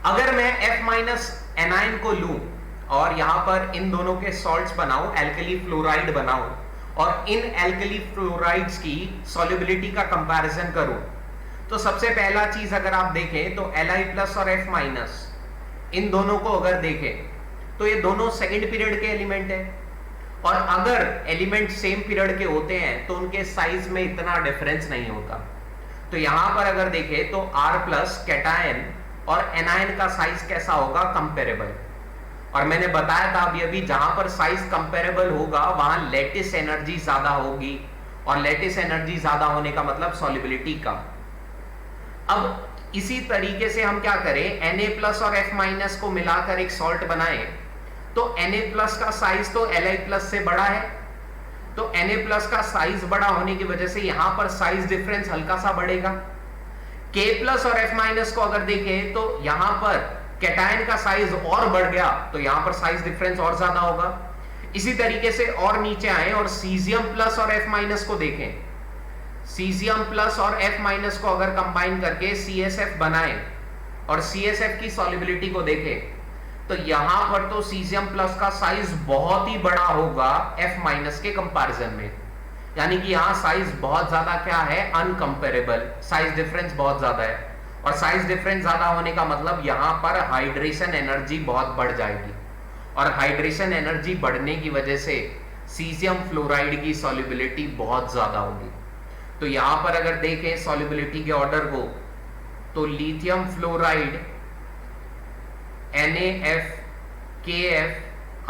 अगर मैं F- एनायन को लूं और यहां पर इन दोनों के सॉल्ट्स बनाऊं, एल्कली फ्लोराइड बनाऊं, और इन एल्कली फ्लोराइड्स की सॉल्युबिलिटी का कंपैरिजन करूं, तो सबसे पहला चीज अगर आप देखें तो Li+ और F- इन दोनों को अगर देखें तो ये दोनों सेकंड पीरियड के एलिमेंट है, और अगर एलिमेंट सेम पीरियड के होते हैं तो उनके साइज में इतना डिफरेंस नहीं होता। तो यहां पर अगर देखें तो R+ कैटायन और एनायन का साइज कैसा होगा, कंपेरेबल। और मैंने बताया था अभी जहां पर साइज कंपेरेबल होगा वहां लैटिस एनर्जी ज्यादा होगी, और लैटिस एनर्जी ज्यादा होने का मतलब सॉल्युबिलिटी कम। अब इसी तरीके से हम क्या करें, Na+ और F- को मिलाकर एक सॉल्ट बनाएं, तो Na+ का साइज तो Li+ से बड़ा है, तो Na+ का साइज बड़ा होने की वजह से यहां पर साइज डिफरेंस हल्का सा बढ़ेगा। K+ और F- को अगर देखें तो यहां पर कैटायन का साइज और बढ़ गया, तो यहां पर साइज डिफरेंस और ज्यादा होगा। इसी तरीके से और नीचे आए और सीजियम+ और F- को देखें, सीजियम+ और F- को अगर कंबाइन करके CSF बनाएं और CSF की सॉल्युबिलिटी को देखें, तो यहां पर तो सीजियम+ का साइज बहुत ही बड़ा होगा F- के कंपैरिजन में, यानी कि यहां साइज बहुत ज्यादा क्या है, अनकंपेरेबल, साइज डिफरेंस बहुत ज्यादा है। और साइज डिफरेंस ज्यादा होने का मतलब यहां पर हाइड्रेशन एनर्जी बहुत बढ़ जाएगी, और हाइड्रेशन एनर्जी बढ़ने की वजह से सीजियम फ्लोराइड की सॉल्युबिलिटी बहुत ज्यादा होगी। तो यहां पर अगर देखें सॉल्युबिलिटी के ऑर्डर को, तो lithium fluoride NaF, KF,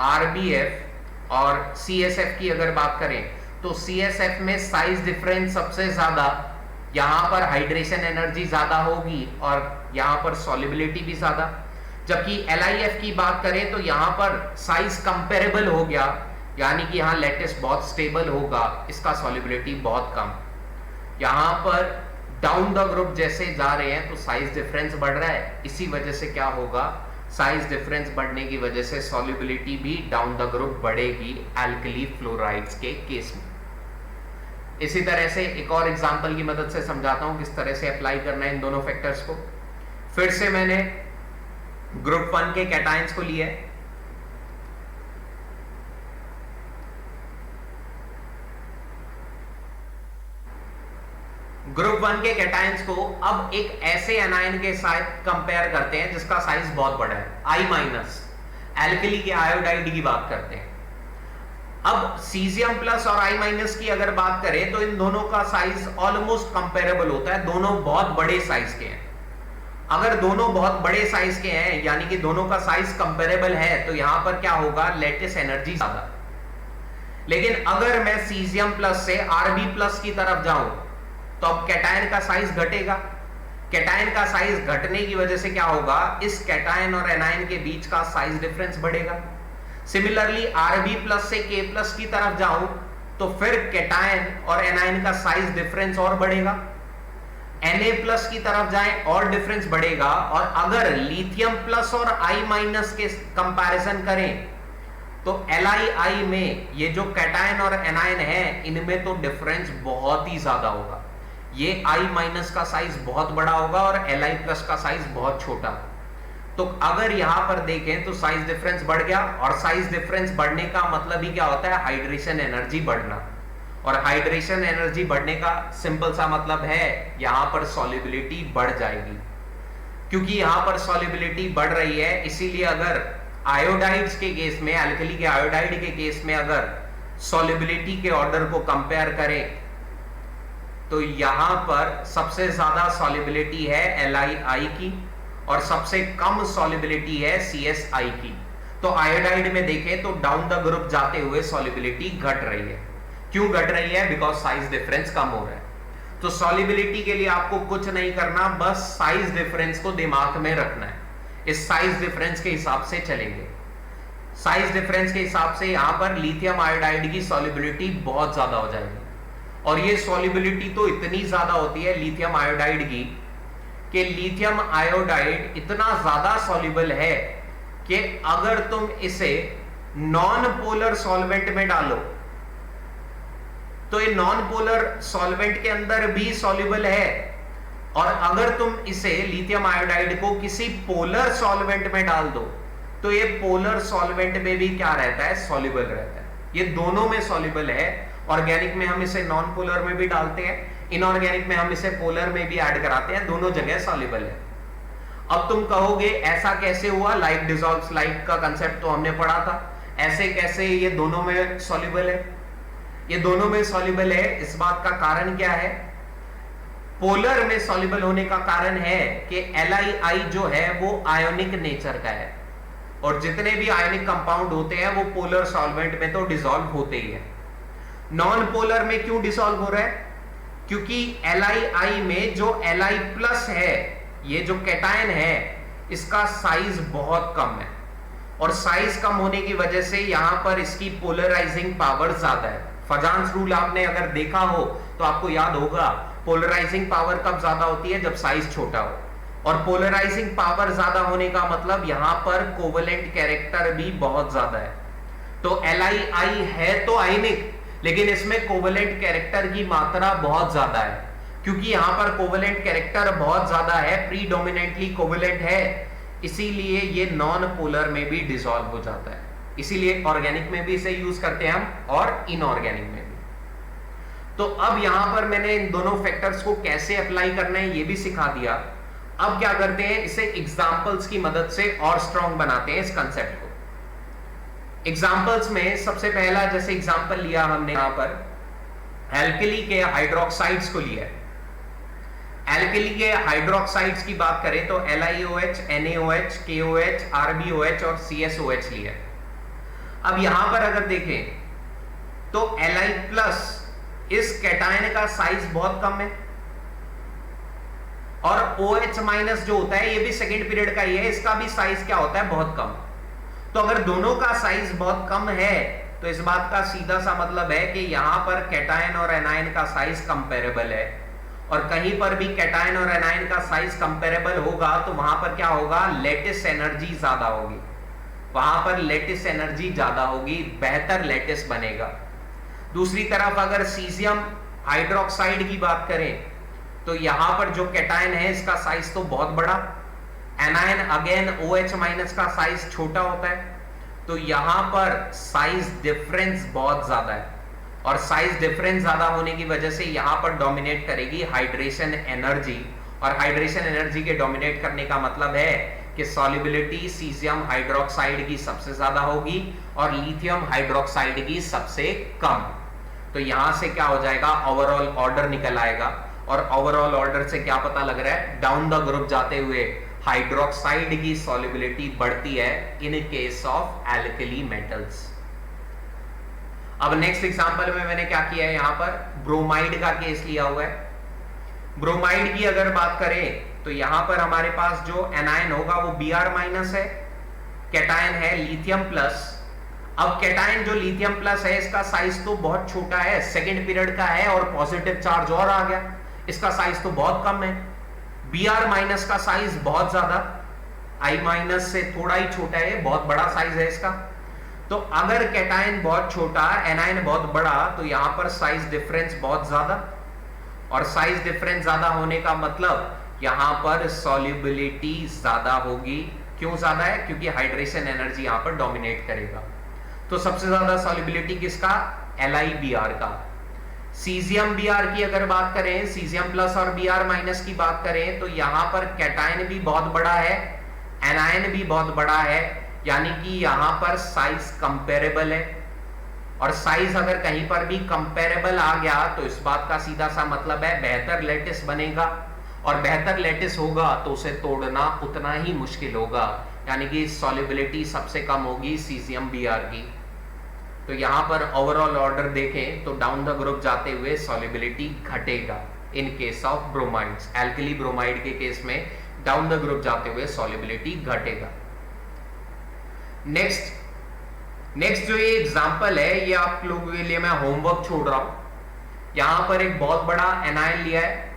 RbF और CSF की अगर बात करें तो CSF में साइज डिफरेंस सबसे ज्यादा, यहां पर हाइड्रेशन एनर्जी ज्यादा होगी और यहां पर सॉल्युबिलिटी भी ज्यादा। जबकि LIF की बात करें तो यहां पर साइज कंपेरेबल हो गया, यानी कि यहां लैटिस बहुत स्टेबल होगा, इसका सॉल्युबिलिटी बहुत कम। यहां पर डाउन द ग्रुप जैसे जा रहे हैं तो साइज डिफरेंस बढ़ रहा है, इसी वजह से क्या होगा, साइज डिफरेंस बढ़ने की वजह से सॉल्युबिलिटी भी डाउन द ग्रुप बढ़ेगी एल्कली फ्लोराइड्स के केस में। इसी तरह से एक और एग्जांपल की मदद से समझाता हूं किस तरह से अप्लाई करना है इन दोनों फैक्टर्स को। फिर से मैंने ग्रुप 1 के कैटायंस को लिया है, ग्रुप 1 के कैटायंस को अब एक ऐसे एनायन के साथ कंपेयर करते हैं जिसका साइज बहुत बड़ा है, I-, एल्कली के आयोडाइड की बात करते हैं। अब सीजियम प्लस और I- की अगर बात करें तो इन दोनों का साइज ऑलमोस्ट कंपेरेबल होता है, दोनों बहुत बड़े साइज के हैं। अगर दोनों बहुत बड़े साइज के हैं यानी कि दोनों का साइज कंपेरेबल है तो यहां पर क्या होगा, लैटिस एनर्जी ज्यादा। लेकिन अगर मैं सीजियम प्लस से Rb+ की तरफ जाऊं तो अब कैटायन का साइज घटेगा। कैटायन का साइज घटने की वजह से क्या होगा, इस कैटायन और एनायन के बीच का साइज डिफरेंस बढ़ेगा। सिमिलरली Rb+ से K+ की तरफ जाऊं तो फिर कैटायन और एनायन का साइज डिफरेंस और बढ़ेगा। Na+ की तरफ जाएं और डिफरेंस बढ़ेगा। और अगर लिथियम प्लस और I- के कंपैरिजन करें तो Li में ये जो कैटायन और एनायन है इनमें तो डिफरेंस बहुत ही ज्यादा होगा, ये I- का साइज बहुत बड़ा होगा और Li+ का साइज बहुत छोटा। तो अगर यहां पर देखें तो साइज डिफरेंस बढ़ गया, और साइज डिफरेंस बढ़ने का मतलब ही क्या होता है, हाइड्रेशन एनर्जी बढ़ना। और हाइड्रेशन एनर्जी बढ़ने का सिंपल सा मतलब है यहां पर सॉल्युबिलिटी बढ़ जाएगी। क्योंकि यहां पर सॉल्युबिलिटी बढ़ रही है, इसीलिए अगर आयोडाइड्स के केस में, एल्कली के आयोडाइड के केस में अगर सॉल्युबिलिटी के ऑर्डर को कंपेयर करें तो यहां पर सबसे ज्यादा सॉल्युबिलिटी है LI की और सबसे कम सॉल्युबिलिटी है CSI की। तो आयोडाइड में देखें तो डाउन द ग्रुप जाते हुए सॉल्युबिलिटी घट रही है। क्यों घट रही है, बिकॉज साइज डिफरेंस कम हो रहा है। तो सॉल्युबिलिटी के लिए आपको कुछ नहीं करना, बस साइज डिफरेंस को दिमाग में रखना है, इस साइज डिफरेंस के हिसाब से चलेंगे। साइज डिफरेंस के हिसाब से यहां पर लिथियम आयोडाइड की सॉल्युबिलिटी बहुत ज्यादा हो जाएगी, और ये सॉल्युबिलिटी तो इतनी ज्यादा होती है लिथियम आयोडाइड की कि लिथियम आयोडाइड इतना ज्यादा सॉल्युबल है कि अगर तुम इसे नॉन पोलर सॉल्वेंट में डालो तो ये नॉन पोलर सॉल्वेंट के अंदर भी सॉल्युबल है, और अगर तुम इसे लिथियम आयोडाइड को किसी पोलर सॉल्वेंट में डाल दो तो ये पोलर सॉल्वेंट में भी क्या रहता है, सॉल्युबल रहता है। ये दोनों में सॉल्युबल है। ऑर्गेनिक में हम इसे नॉन पोलर में भी डालते हैं, इनऑर्गेनिक में हम इसे पोलर में भी ऐड कराते हैं, दोनों जगह सॉल्युबल है। अब तुम कहोगे ऐसा कैसे हुआ, लाइक डिसॉल्व्स लाइक का कंसेप्ट तो हमने पढ़ा था, ऐसे कैसे ये दोनों में सॉल्युबल है। ये दोनों में सॉल्युबल है, इस बात का कारण क्या है, पोलर में सॉल्युबल होने का कारण है कि LI जो है वो आयोनिक नेचर का है, और जितने भी आयोनिक कंपाउंड होते हैं वो पोलर सॉल्वेंट में तो डिसॉल्व होते ही है। नॉन पोलर में क्यों डिसॉल्व हो रहा है, क्योंकि LI में जो Li+ है, ये जो कैटायन है, इसका साइज बहुत कम है, और साइज कम होने की वजह से यहां पर इसकी पोलराइजिंग पावर ज्यादा है। फजान्स रूल आपने अगर देखा हो तो आपको याद होगा, पोलराइजिंग पावर कब ज्यादा होती है, जब साइज छोटा हो, और पोलराइजिंग पावर ज्यादा होने का मतलब यहां पर कोवेलेंट कैरेक्टर भी बहुत ज्यादा है। तो LI है तो आयनिक, लेकिन इसमें कोवेलेंट कैरेक्टर की मात्रा बहुत ज्यादा है। क्योंकि यहां पर कोवेलेंट कैरेक्टर बहुत ज्यादा है, प्रीडोमिनेंटली कोवेलेंट है, इसीलिए ये नॉन पोलर में भी डिसॉल्व हो जाता है। इसीलिए ऑर्गेनिक में भी इसे यूज करते हैं हम, और इनऑर्गेनिक में भी। तो अब यहां पर मैंने इन दोनों फैक्टर्स को कैसे अप्लाई करना है ये भी सिखा दिया। अब क्या करते हैं, इसे एग्जांपल्स की मदद से और स्ट्रॉन्ग बनाते हैं इस कंसेप्ट को। एग्जांपल्स में सबसे पहला जैसे एग्जांपल लिया हमने यहां पर एल्कली के हाइड्रोक्साइड्स को लिया। एल्कली के हाइड्रोक्साइड्स की बात करें तो LiOH, NaOH, KOH, RbOH और CSOH लिया। अब यहां पर अगर देखें तो Li प्लस इस कैटायन का साइज बहुत कम है, और OH माइनस जो होता है ये भी सेकेंड पीरियड का ही है, इसका भी साइज क्या होता है, बहुत कम। तो अगर दोनों का साइज बहुत कम है तो इस बात का सीधा सा मतलब है कि यहां पर कैटायन और एनायन का साइज कंपेरेबल है, और कहीं पर भी कैटायन और एनायन का साइज कंपेरेबल होगा तो वहां पर क्या होगा, लैटिस एनर्जी ज्यादा होगी, वहां पर लैटिस एनर्जी ज्यादा होगी, बेहतर लैटिस बनेगा। दूसरी तरफ अगर सीजियम हाइड्रोक्साइड की बात करें तो यहां पर जो कैटायन है इसका साइज तो बहुत बड़ा, एनायन अगेन OH माइनस का साइज छोटा होता है, तो यहां पर साइज डिफरेंस बहुत ज्यादा है, और साइज डिफरेंस ज्यादा होने की वजह से यहां पर डोमिनेट करेगी हाइड्रेशन एनर्जी, और हाइड्रेशन एनर्जी के डोमिनेट करने का मतलब है कि सॉल्युबिलिटी सीजियम हाइड्रोक्साइड की सबसे ज्यादा होगी और लिथियम हाइड्रोक्साइड की सबसे कम। तो यहां से क्या हो जाएगा, ओवरऑल ऑर्डर निकल आएगा, और ओवरऑल ऑर्डर से क्या पता लग रहा है, डाउन द ग्रुप जाते हुए हाइड्रोक्साइड की सॉल्युबिलिटी बढ़ती है in case of alkali metals. अब नेक्स्ट एग्जांपल में मैंने क्या किया है, यहां पर ब्रोमाइड का केस लिया हुआ है। ब्रोमाइड की अगर बात करें तो यहां पर हमारे पास जो एनायन होगा वो Br माइनस है, कैटायन है लिथियम प्लस। अब कैटायन जो लिथियम प्लस है इसका साइज तो बहुत छोटा है, सेकेंड पीरियड का है, और पॉजिटिव चार्ज और आ गया, इसका साइज तो बहुत कम है। Br माइनस का साइज बहुत ज्यादा, I माइनस से थोड़ा ही छोटा है, बहुत बड़ा साइज है इसका। तो अगर कैटायन बहुत छोटा, एनायन बहुत बड़ा, तो यहां पर साइज डिफरेंस बहुत ज्यादा, और साइज डिफरेंस ज्यादा होने का मतलब यहां पर सॉल्युबिलिटी ज्यादा होगी। क्यों ज्यादा है, क्योंकि हाइड्रेशन एनर्जी यहां पर डोमिनेट करेगा। तो सबसे ज्यादा सॉल्युबिलिटी किसका, LiBr का। सीजियम Br की अगर बात करें, सीजियम प्लस और Br माइनस की बात करें, तो यहां पर कैटायन भी बहुत बड़ा है, एनायन भी बहुत बड़ा है, यानी कि यहां पर साइज कंपेरेबल है, और साइज अगर कहीं पर भी कंपेरेबल आ गया तो इस बात का सीधा सा मतलब है बेहतर लैटिस बनेगा, और बेहतर लैटिस होगा तो उसे तोड़ना उतना ही मुश्किल होगा, यानी कि सॉल्युबिलिटी सबसे कम होगी सीजियम Br की। तो यहां पर ओवरऑल ऑर्डर देखें तो डाउन द ग्रुप जाते हुए सॉल्युबिलिटी घटेगा in case of bromides. Alkali bromide के केस में डाउन द ग्रुप जाते हुए सॉल्युबिलिटी घटेगा। नेक्स्ट जो ये एग्जांपल है ये आप लोगों के लिए मैं होमवर्क छोड़ रहा हूं। यहां पर एक बहुत बड़ा एनायन लिया है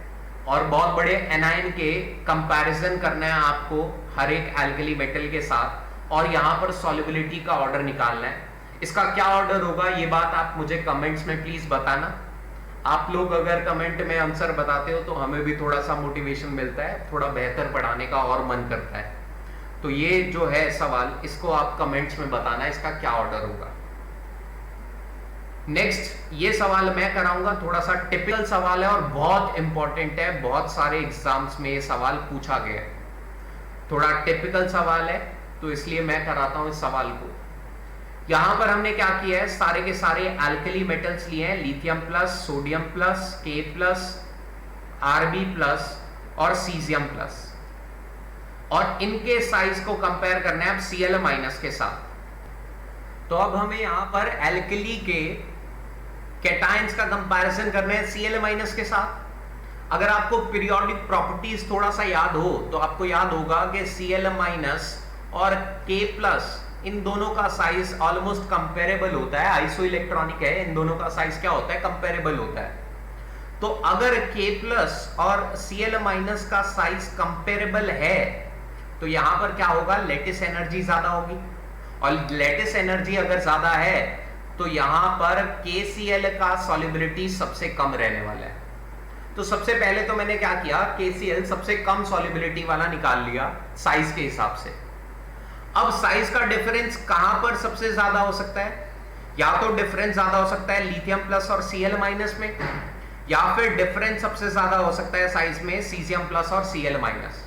और बहुत बड़े एनायन के कंपैरिजन करना है आपको हर एक एल्कली मेटल के साथ, और यहां पर सॉल्युबिलिटी का ऑर्डर निकालना है। इसका क्या ऑर्डर होगा ये बात आप मुझे कमेंट्स में प्लीज बताना। आप लोग अगर कमेंट में आंसर बताते हो तो हमें भी थोड़ा सा मोटिवेशन मिलता है, थोड़ा बेहतर पढ़ाने का और मन करता है। तो ये जो है सवाल, इसको आप कमेंट्स में बताना इसका क्या ऑर्डर होगा। नेक्स्ट ये सवाल मैं कराऊंगा, थोड़ा सा टिपिकल सवाल है और बहुत इंपॉर्टेंट है, बहुत सारे एग्जाम्स में ये सवाल पूछा गया है, थोड़ा टिपिकल सवाल है तो इसलिए मैं कराता हूं इस सवाल को। यहां पर हमने क्या किया है, सारे के सारे एल्कली मेटल्स लिए हैं, लिथियम प्लस, सोडियम प्लस, के प्लस, आरबी प्लस और सीजियम प्लस, और इनके साइज को कंपेयर करना है अब Cl माइनस के साथ। तो अब हमें यहां पर एल्कली के कैटायंस का कंपैरिजन करना है Cl माइनस के साथ। अगर आपको पीरियोडिक प्रॉपर्टीज थोड़ा सा याद हो तो आपको याद होगा कि Cl माइनस और K प्लस इन दोनों का साइज ऑलमोस्ट कंपेरेबल होता है, आइसो इलेक्ट्रॉनिक है, इन दोनों का साइज क्या होता है, कंपेरेबल होता है। तो अगर K प्लस और Cl माइनस का साइज कंपेरेबल है तो यहां पर क्या होगा, लैटिस एनर्जी ज्यादा होगी, और लैटिस एनर्जी अगर ज्यादा है तो यहां पर KCl का सॉल्युबिलिटी सबसे कम रहने वाला है। तो सबसे पहले तो मैंने क्या किया, KCl सबसे कम सॉल्युबिलिटी वाला निकाल लिया साइज के हिसाब से। अब साइज का डिफरेंस कहां पर सबसे ज्यादा हो सकता है, या तो डिफरेंस ज्यादा हो सकता है लिथियम प्लस और Cl माइनस में, या फिर डिफरेंस सबसे ज्यादा हो सकता है साइज में सीजियम प्लस और Cl माइनस।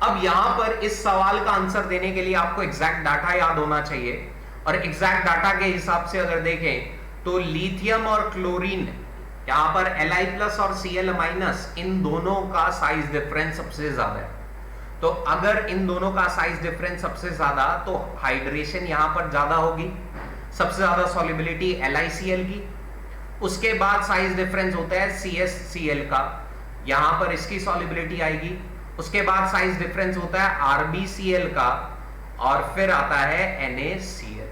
अब यहां पर इस सवाल का आंसर देने के लिए आपको एग्जैक्ट डाटा याद होना चाहिए, और एग्जैक्ट डाटा के हिसाब से अगर देखें तो लिथियम और क्लोरीन, यहां पर Li प्लस और Cl माइनस, इन दोनों का साइज डिफरेंस सबसे ज्यादा है। तो अगर इन दोनों का साइज डिफरेंस सबसे ज्यादा तो हाइड्रेशन यहां पर ज्यादा होगी, सबसे ज्यादा सॉल्युबिलिटी LiCl की। उसके बाद साइज डिफरेंस होता है CsCl का, यहां पर इसकी सॉल्युबिलिटी आएगी। उसके बाद साइज डिफरेंस होता है RbCl का, और फिर आता है NaCl।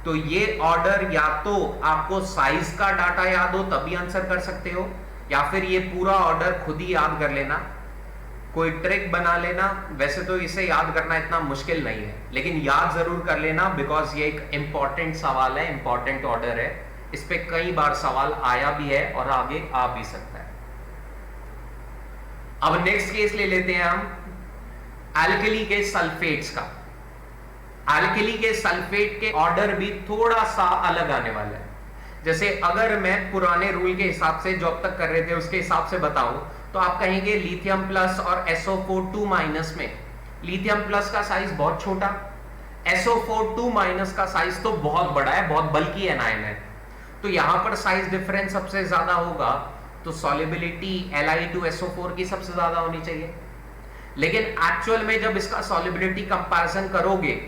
तो ये ऑर्डर या तो आपको साइज का डाटा याद हो तभी आंसर कर सकते हो, या फिर ये पूरा ऑर्डर खुद ही याद कर लेना, कोई ट्रिक बना लेना। वैसे तो इसे याद करना इतना मुश्किल नहीं है, लेकिन याद जरूर कर लेना, बिकॉज ये एक इंपॉर्टेंट सवाल है, इंपॉर्टेंट ऑर्डर है। इस पे कई बार सवाल आया भी है और आगे आ भी सकता है। अब नेक्स्ट केस ले लेते हैं हम एल्कली के सल्फेट्स का। एल्कली के सल्फेट के ऑर्डर भी थोड़ा सा अलग आने वाला है। जैसे अगर मैं पुराने रूल के हिसाब से जो अब तक कर रहे थे उसके हिसाब से बताऊं, तो आप कहेंगे लिथियम प्लस और SO4 माइनस में लिथियम प्लस का साइज बहुत छोटा, SO4 माइनस का साइज तो बहुत बड़ा है, बहुत बल्कि एनायन है, तो यहां पर साइज डिफरेंस सबसे ज्यादा होगा, तो सॉल्युबिलिटी Li2SO4 की सबसे ज्यादा होनी चाहिए। लेकिन एक्चुअल में जब इसका सॉल्युबिलिटी कंपैरिजन करोगे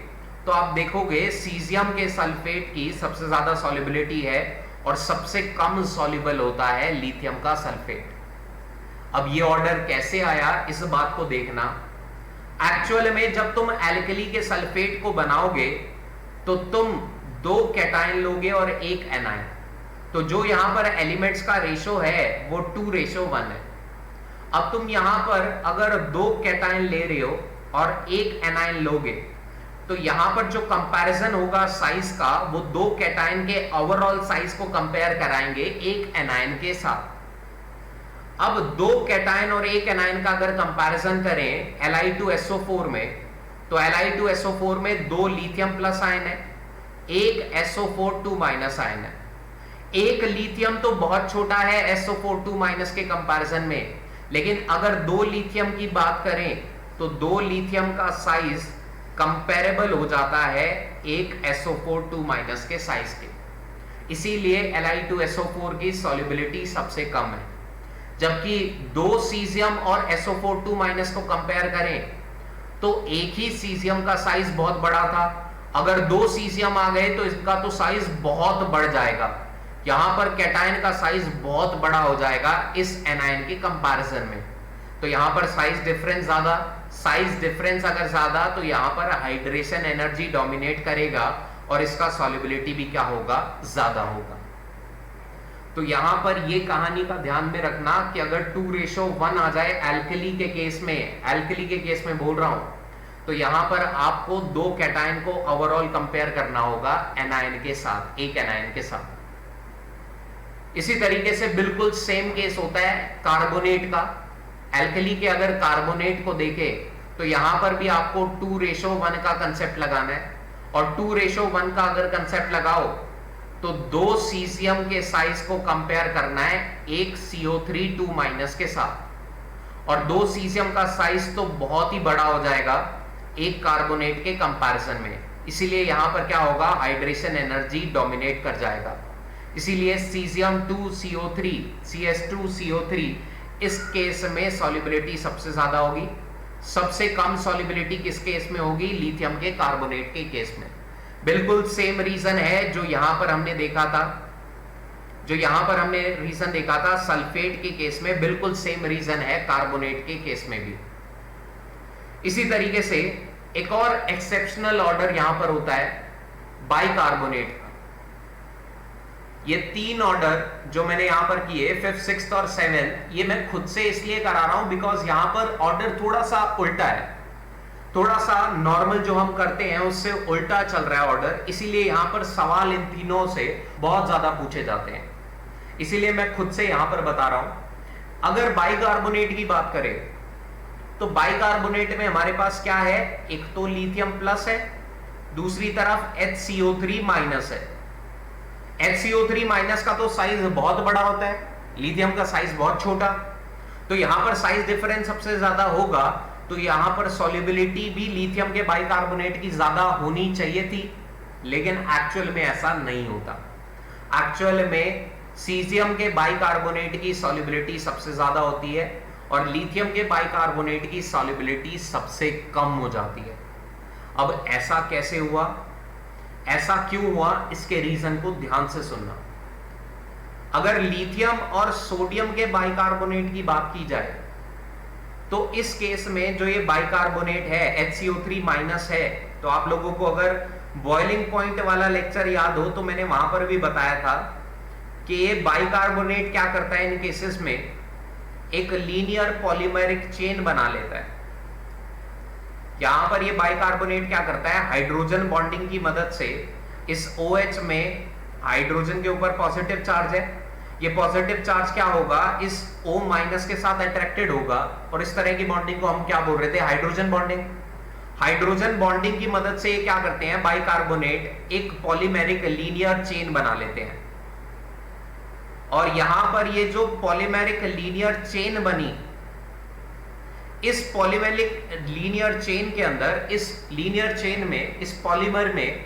तो आप देखोगे सीजियम के सल्फेट की सबसे ज्यादा सॉल्युबिलिटी है और सबसे कम सॉल्युबल होता है लिथियम का सल्फेट। अब ये ऑर्डर कैसे आया इस बात को देखना। एक्चुअल में जब तुम एल्कली के सल्फेट को बनाओगे तो तुम 2 कैटायन लोगे और 1 एनायन, तो जो यहां पर एलिमेंट्स का रेशो है वो 2:1 है। अब तुम यहां पर अगर 2 कैटायन ले रहे हो और 1 एनायन लोगे, तो यहां पर जो कंपैरिजन होगा साइज का, वो 2 कैटायन के ओवरऑल साइज को कंपेयर कराएंगे 1 एनायन के साथ। अब 2 कैटायन और 1 एनायन का अगर कंपैरिजन करें Li2SO4 में, तो Li2SO4 में 2 लिथियम प्लस आयन है, 1 SO4 माइनस आयन है। 1 लिथियम तो बहुत छोटा है SO4 माइनस के कंपैरिजन में, लेकिन अगर 2 लिथियम की बात करें तो 2 लिथियम का साइज कंपेरेबल हो जाता है 1 SO4 माइनस के साइज के। इसीलिए Li2SO4 की सॉल्युबिलिटी सबसे कम है। जबकि 2 सीजियम और SO4 माइनस को कंपेयर करें तो एक ही सीजियम का साइज बहुत बड़ा था, अगर 2 सीजियम आ गए तो इसका तो साइज बहुत बढ़ जाएगा, यहां पर कैटायन का साइज बहुत बड़ा हो जाएगा इस एनायन के कंपैरिजन में। तो यहां पर साइज डिफरेंस ज्यादा, साइज डिफरेंस अगर ज्यादा तो यहां पर हाइड्रेशन एनर्जी डोमिनेट करेगा और इसका सॉल्युबिलिटी भी क्या होगा, ज्यादा होगा। तो यहां पर ये कहानी का ध्यान में रखना कि अगर 2:1 आ जाए एल्कली के केस में, एल्कली के केस में बोल रहा हूं, तो यहां पर आपको 2 कैटायन को ओवरऑल कंपेयर करना होगा एनायन के साथ, 1 एनायन के साथ। इसी तरीके से बिल्कुल सेम केस होता है कार्बोनेट का। एल्कली के अगर कार्बोनेट को देखें तो यहां पर भी आपको 2:1 का कंसेप्ट लगाना है, और 2:1 का अगर कंसेप्ट लगाओ तो 2 सीजियम के साइज को कंपेयर करना है 1 CO3 माइनस के साथ, और 2 सीजियम का साइज तो बहुत ही बड़ा हो जाएगा एक कार्बोनेट के कंपैरिजन में। इसीलिए यहां पर क्या होगा, हाइड्रेशन एनर्जी डोमिनेट कर जाएगा। इसीलिए सीजियम 2CO3 CS2CO3 इस केस में सॉल्युबिलिटी सबसे ज्यादा होगी। सबसे कम सॉल्युबिलिटी किस केस में होगी, लिथियम के कार्बोनेट के केस में। बिल्कुल सेम रीजन है जो यहां पर हमने देखा था, जो यहां पर हमने रीजन देखा था सल्फेट के केस में, बिल्कुल सेम रीजन है कार्बोनेट के केस में भी। इसी तरीके से एक और एक्सेप्शनल ऑर्डर यहां पर होता है बाइकार्बोनेट का। ये 3 ऑर्डर जो मैंने यहां पर किए 5th 6th और 7th, ये मैं खुद से इसलिए करा रहा हूं बिकॉज यहां पर ऑर्डर थोड़ा सा उल्टा है, थोड़ा सा नॉर्मल जो हम करते हैं उससे उल्टा चल रहा है ऑर्डर, इसीलिए यहां पर सवाल इन तीनों से बहुत ज्यादा पूछे जाते हैं, इसीलिए मैं खुद से यहां पर बता रहा हूं। अगर बाइकार्बोनेट की बात करें तो बाइकार्बोनेट में हमारे पास क्या है, एक तो लिथियम प्लस है, दूसरी तरफ HCO3 माइनस है। HCO3 माइनस का तो साइज बहुत बड़ा होता है, लिथियम का साइज बहुत छोटा, तो यहां पर साइज डिफरेंस सबसे ज्यादा होगा, तो यहां पर सॉल्युबिलिटी भी लिथियम के बाइकार्बोनेट की ज्यादा होनी चाहिए थी, लेकिन एक्चुअल में ऐसा नहीं होता। एक्चुअल में सीजियम के बाइकार्बोनेट की सॉल्युबिलिटी सबसे ज्यादा होती है और लिथियम के बाइकार्बोनेट की सॉल्युबिलिटी सबसे कम हो जाती है। अब ऐसा कैसे हुआ, ऐसा क्यों हुआ, इसके रीजन को ध्यान से सुनना। अगर लिथियम और सोडियम के बाइकार्बोनेट की बात की जाए तो इस केस में जो ये बाइकार्बोनेट है HCO3- है, तो आप लोगों को अगर बॉइलिंग पॉइंट वाला लेक्चर याद हो तो मैंने वहां पर भी बताया था कि ये बाइकार्बोनेट क्या करता है इन केसेस में, एक लीनियर पॉलीमेरिक चेन बना लेता है। यहां पर ये बाइकार्बोनेट क्या करता है, हाइड्रोजन बॉन्डिंग की मदद से इस OH में हाइड्रोजन के ऊपर पॉजिटिव चार्ज है, ये पॉजिटिव चार्ज क्या होगा, इस O- के साथ अट्रैक्टेड होगा, और इस तरह की बॉन्डिंग को हम क्या बोल रहे थे, हाइड्रोजन बॉन्डिंग। हाइड्रोजन बॉन्डिंग की मदद से ये क्या करते हैं, बाइकार्बोनेट एक पॉलीमेरिक लीनियर चेन बना लेते हैं। और यहां पर ये जो पॉलीमेरिक लीनियर चेन बनी, इस पॉलीमेरिक लीनियर चेन के अंदर, इस लीनियर चेन में, इस पॉलीमर में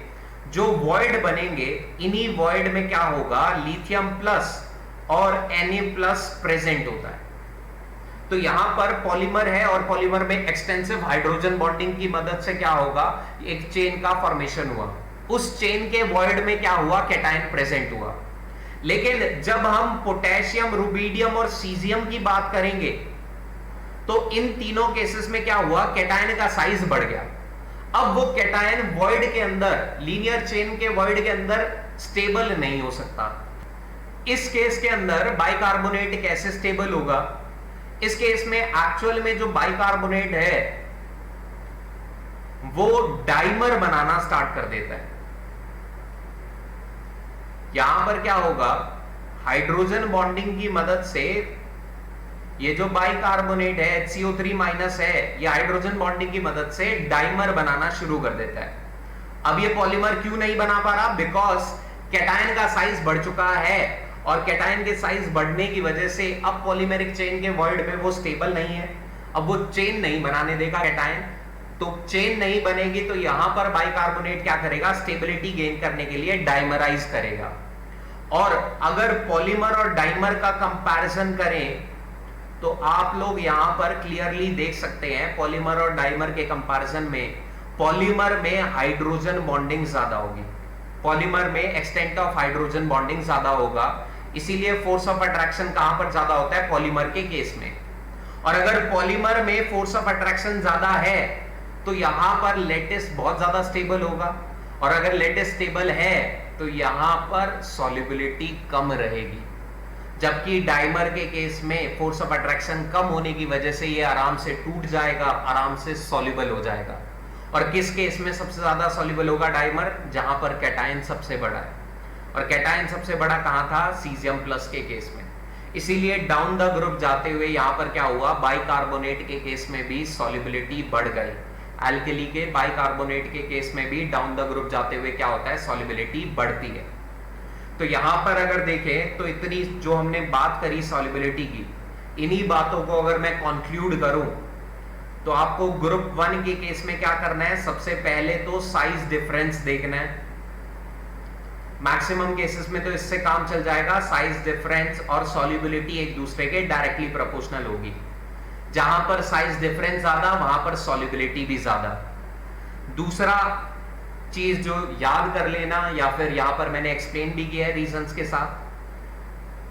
जो वॉइड बनेंगे, इन्हीं वॉइड में क्या होगा, लिथियम प्लस और Na+ प्रेजेंट होता है। तो यहां पर पॉलीमर है और पॉलीमर में एक्सटेंसिव हाइड्रोजन बॉन्डिंग की मदद से क्या होगा, एक चेन का फॉर्मेशन हुआ। उस चेन के वॉइड में क्या हुआ, कैटायन प्रेजेंट हुआ। लेकिन जब हम पोटेशियम, रुबिडियम और सीजियम की बात करेंगे तो इन तीनों केसेस में क्या हुआ, कैटायन का साइज बढ़ गया। अब वो कैटायन वॉइड के अंदर, लीनियर चेन के वॉइड के अंदर स्टेबल नहीं हो सकता। इस केस के अंदर बाइकार्बोनेट कैसे स्टेबल होगा, इस केस में एक्चुअल में जो बाइकार्बोनेट है वो डाइमर बनाना स्टार्ट कर देता है। यहां पर क्या होगा, हाइड्रोजन बॉन्डिंग की मदद से ये जो बाइकार्बोनेट है HCO3- है, ये हाइड्रोजन बॉन्डिंग की मदद से डाइमर बनाना शुरू कर देता है। अब ये पॉलीमर क्यों नहीं बना पा रहा, बिकॉज कैटायन का साइज बढ़ चुका है, और कैटायन के साइज बढ़ने की वजह से अब पॉलीमेरिक चेन के वर्ड में वो स्टेबल नहीं है, अब वो चेन नहीं बनाने देगा कैटायन। तो चेन नहीं बनेगी तो यहां पर बाइकार्बोनेट क्या करेगा, स्टेबिलिटी गेन करने के लिए डाइमराइज करेगा। और अगर पॉलीमर और डाइमर का कंपैरिजन करें तो आप लोग यहां पर क्लियरली देख सकते हैं, पॉलीमर और डाइमर के कंपैरिजन में पॉलीमर में हाइड्रोजन बॉन्डिंग ज्यादा होगी, पॉलीमर में एक्सटेंट ऑफ हाइड्रोजन बॉन्डिंग ज्यादा होगा, इसीलिए फोर्स ऑफ अट्रैक्शन कहां पर ज्यादा होता है, पॉलीमर के केस में। और अगर पॉलीमर में फोर्स ऑफ अट्रैक्शन ज्यादा है तो यहां पर लेटिस बहुत ज्यादा स्टेबल होगा, और अगर लेटिस स्टेबल है तो यहां पर सॉल्युबिलिटी कम रहेगी। जबकि डाइमर के केस में फोर्स ऑफ अट्रैक्शन कम होने की वजह से ये आराम से टूट जाएगा, आराम से सॉल्युबल हो जाएगा। और किस केस में सबसे ज्यादा सॉल्युबल होगा डाइमर, जहां पर कैटायन सबसे बड़ा है, और कैटायन सबसे बड़ा कहां था, सीजियम प्लस के केस में। इसीलिए डाउन द ग्रुप जाते हुए यहां पर क्या हुआ, बाइकार्बोनेट के केस में भी सॉल्युबिलिटी बढ़ गई, एल्कली के बाइकार्बोनेट के केस में भी डाउन द ग्रुप जाते हुए क्या होता है, सॉल्युबिलिटी बढ़ती है। तो यहां पर अगर देखें तो इतनी जो हमने बात करी सॉल्युबिलिटी की, इन्हीं बातों को अगर मैं कंक्लूड करूं तो आपको ग्रुप 1 के केस में क्या करना है, सबसे पहले तो साइज डिफरेंस देखना है। मैक्सिमम केसेस में तो इससे काम चल जाएगा, साइज डिफरेंस और सॉल्युबिलिटी एक दूसरे के डायरेक्टली प्रोपोर्शनल होगी। जहां पर साइज डिफरेंस ज्यादा वहां पर सॉल्युबिलिटी भी ज्यादा। दूसरा चीज जो याद कर लेना, या फिर यहां पर मैंने एक्सप्लेन भी किया है रीजंस के साथ,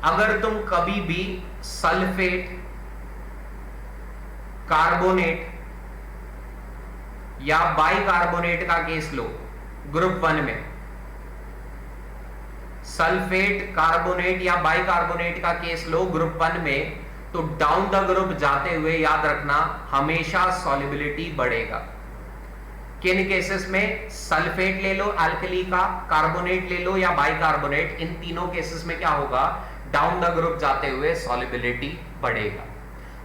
अगर तुम कभी भी सल्फेट, कार्बोनेट या बाइकार्बोनेट का केस लो ग्रुप 1 में, सल्फेट, कार्बोनेट या बाइकार्बोनेट का केस लो ग्रुप 1 में, तो डाउन द ग्रुप जाते हुए याद रखना हमेशा सॉल्युबिलिटी बढ़ेगा। किन केसेस में, सल्फेट ले लो एल्कली का, कार्बोनेट ले लो या बाइकार्बोनेट, इन तीनों केसेस में क्या होगा, डाउन द ग्रुप जाते हुए सॉल्युबिलिटी बढ़ेगा।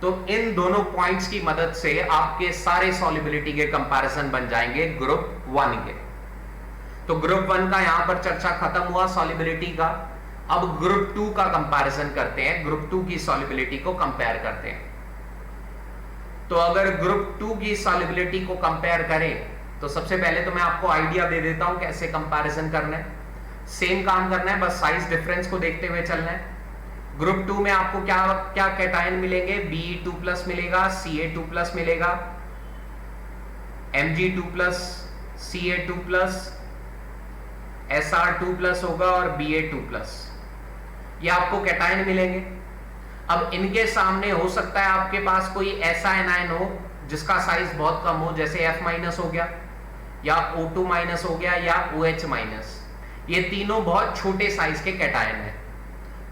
तो इन दोनों पॉइंट्स की मदद से आपके सारे सॉल्युबिलिटी के कंपैरिजन बन जाएंगे ग्रुप 1 के। तो ग्रुप 1 का यहां पर चर्चा खत्म हुआ सॉल्युबिलिटी का। अब ग्रुप 2 का कंपैरिजन करते हैं, ग्रुप 2 की सॉल्युबिलिटी को कंपेयर करते हैं। तो अगर ग्रुप 2 की सॉल्युबिलिटी को कंपेयर करें तो सबसे पहले तो मैं आपको आइडिया दे देता हूं कैसे कंपैरिजन करना है। सेम काम करना है, बस साइज डिफरेंस को देखते हुए चलना है। ग्रुप 2 में आपको क्या क्या कैटायन मिलेंगे, Be2+ मिलेगा, Ca2+ मिलेगा, Mg2+, Ca2+, Sr2+ होगा और Ba2+, ये आपको कैटायन मिलेंगे। अब इनके सामने हो सकता है आपके पास कोई ऐसा एनायन हो जिसका साइज बहुत कम हो, जैसे F- हो गया या O2- हो गया या OH-। ये तीनों बहुत छोटे साइज के कैटायन हैं,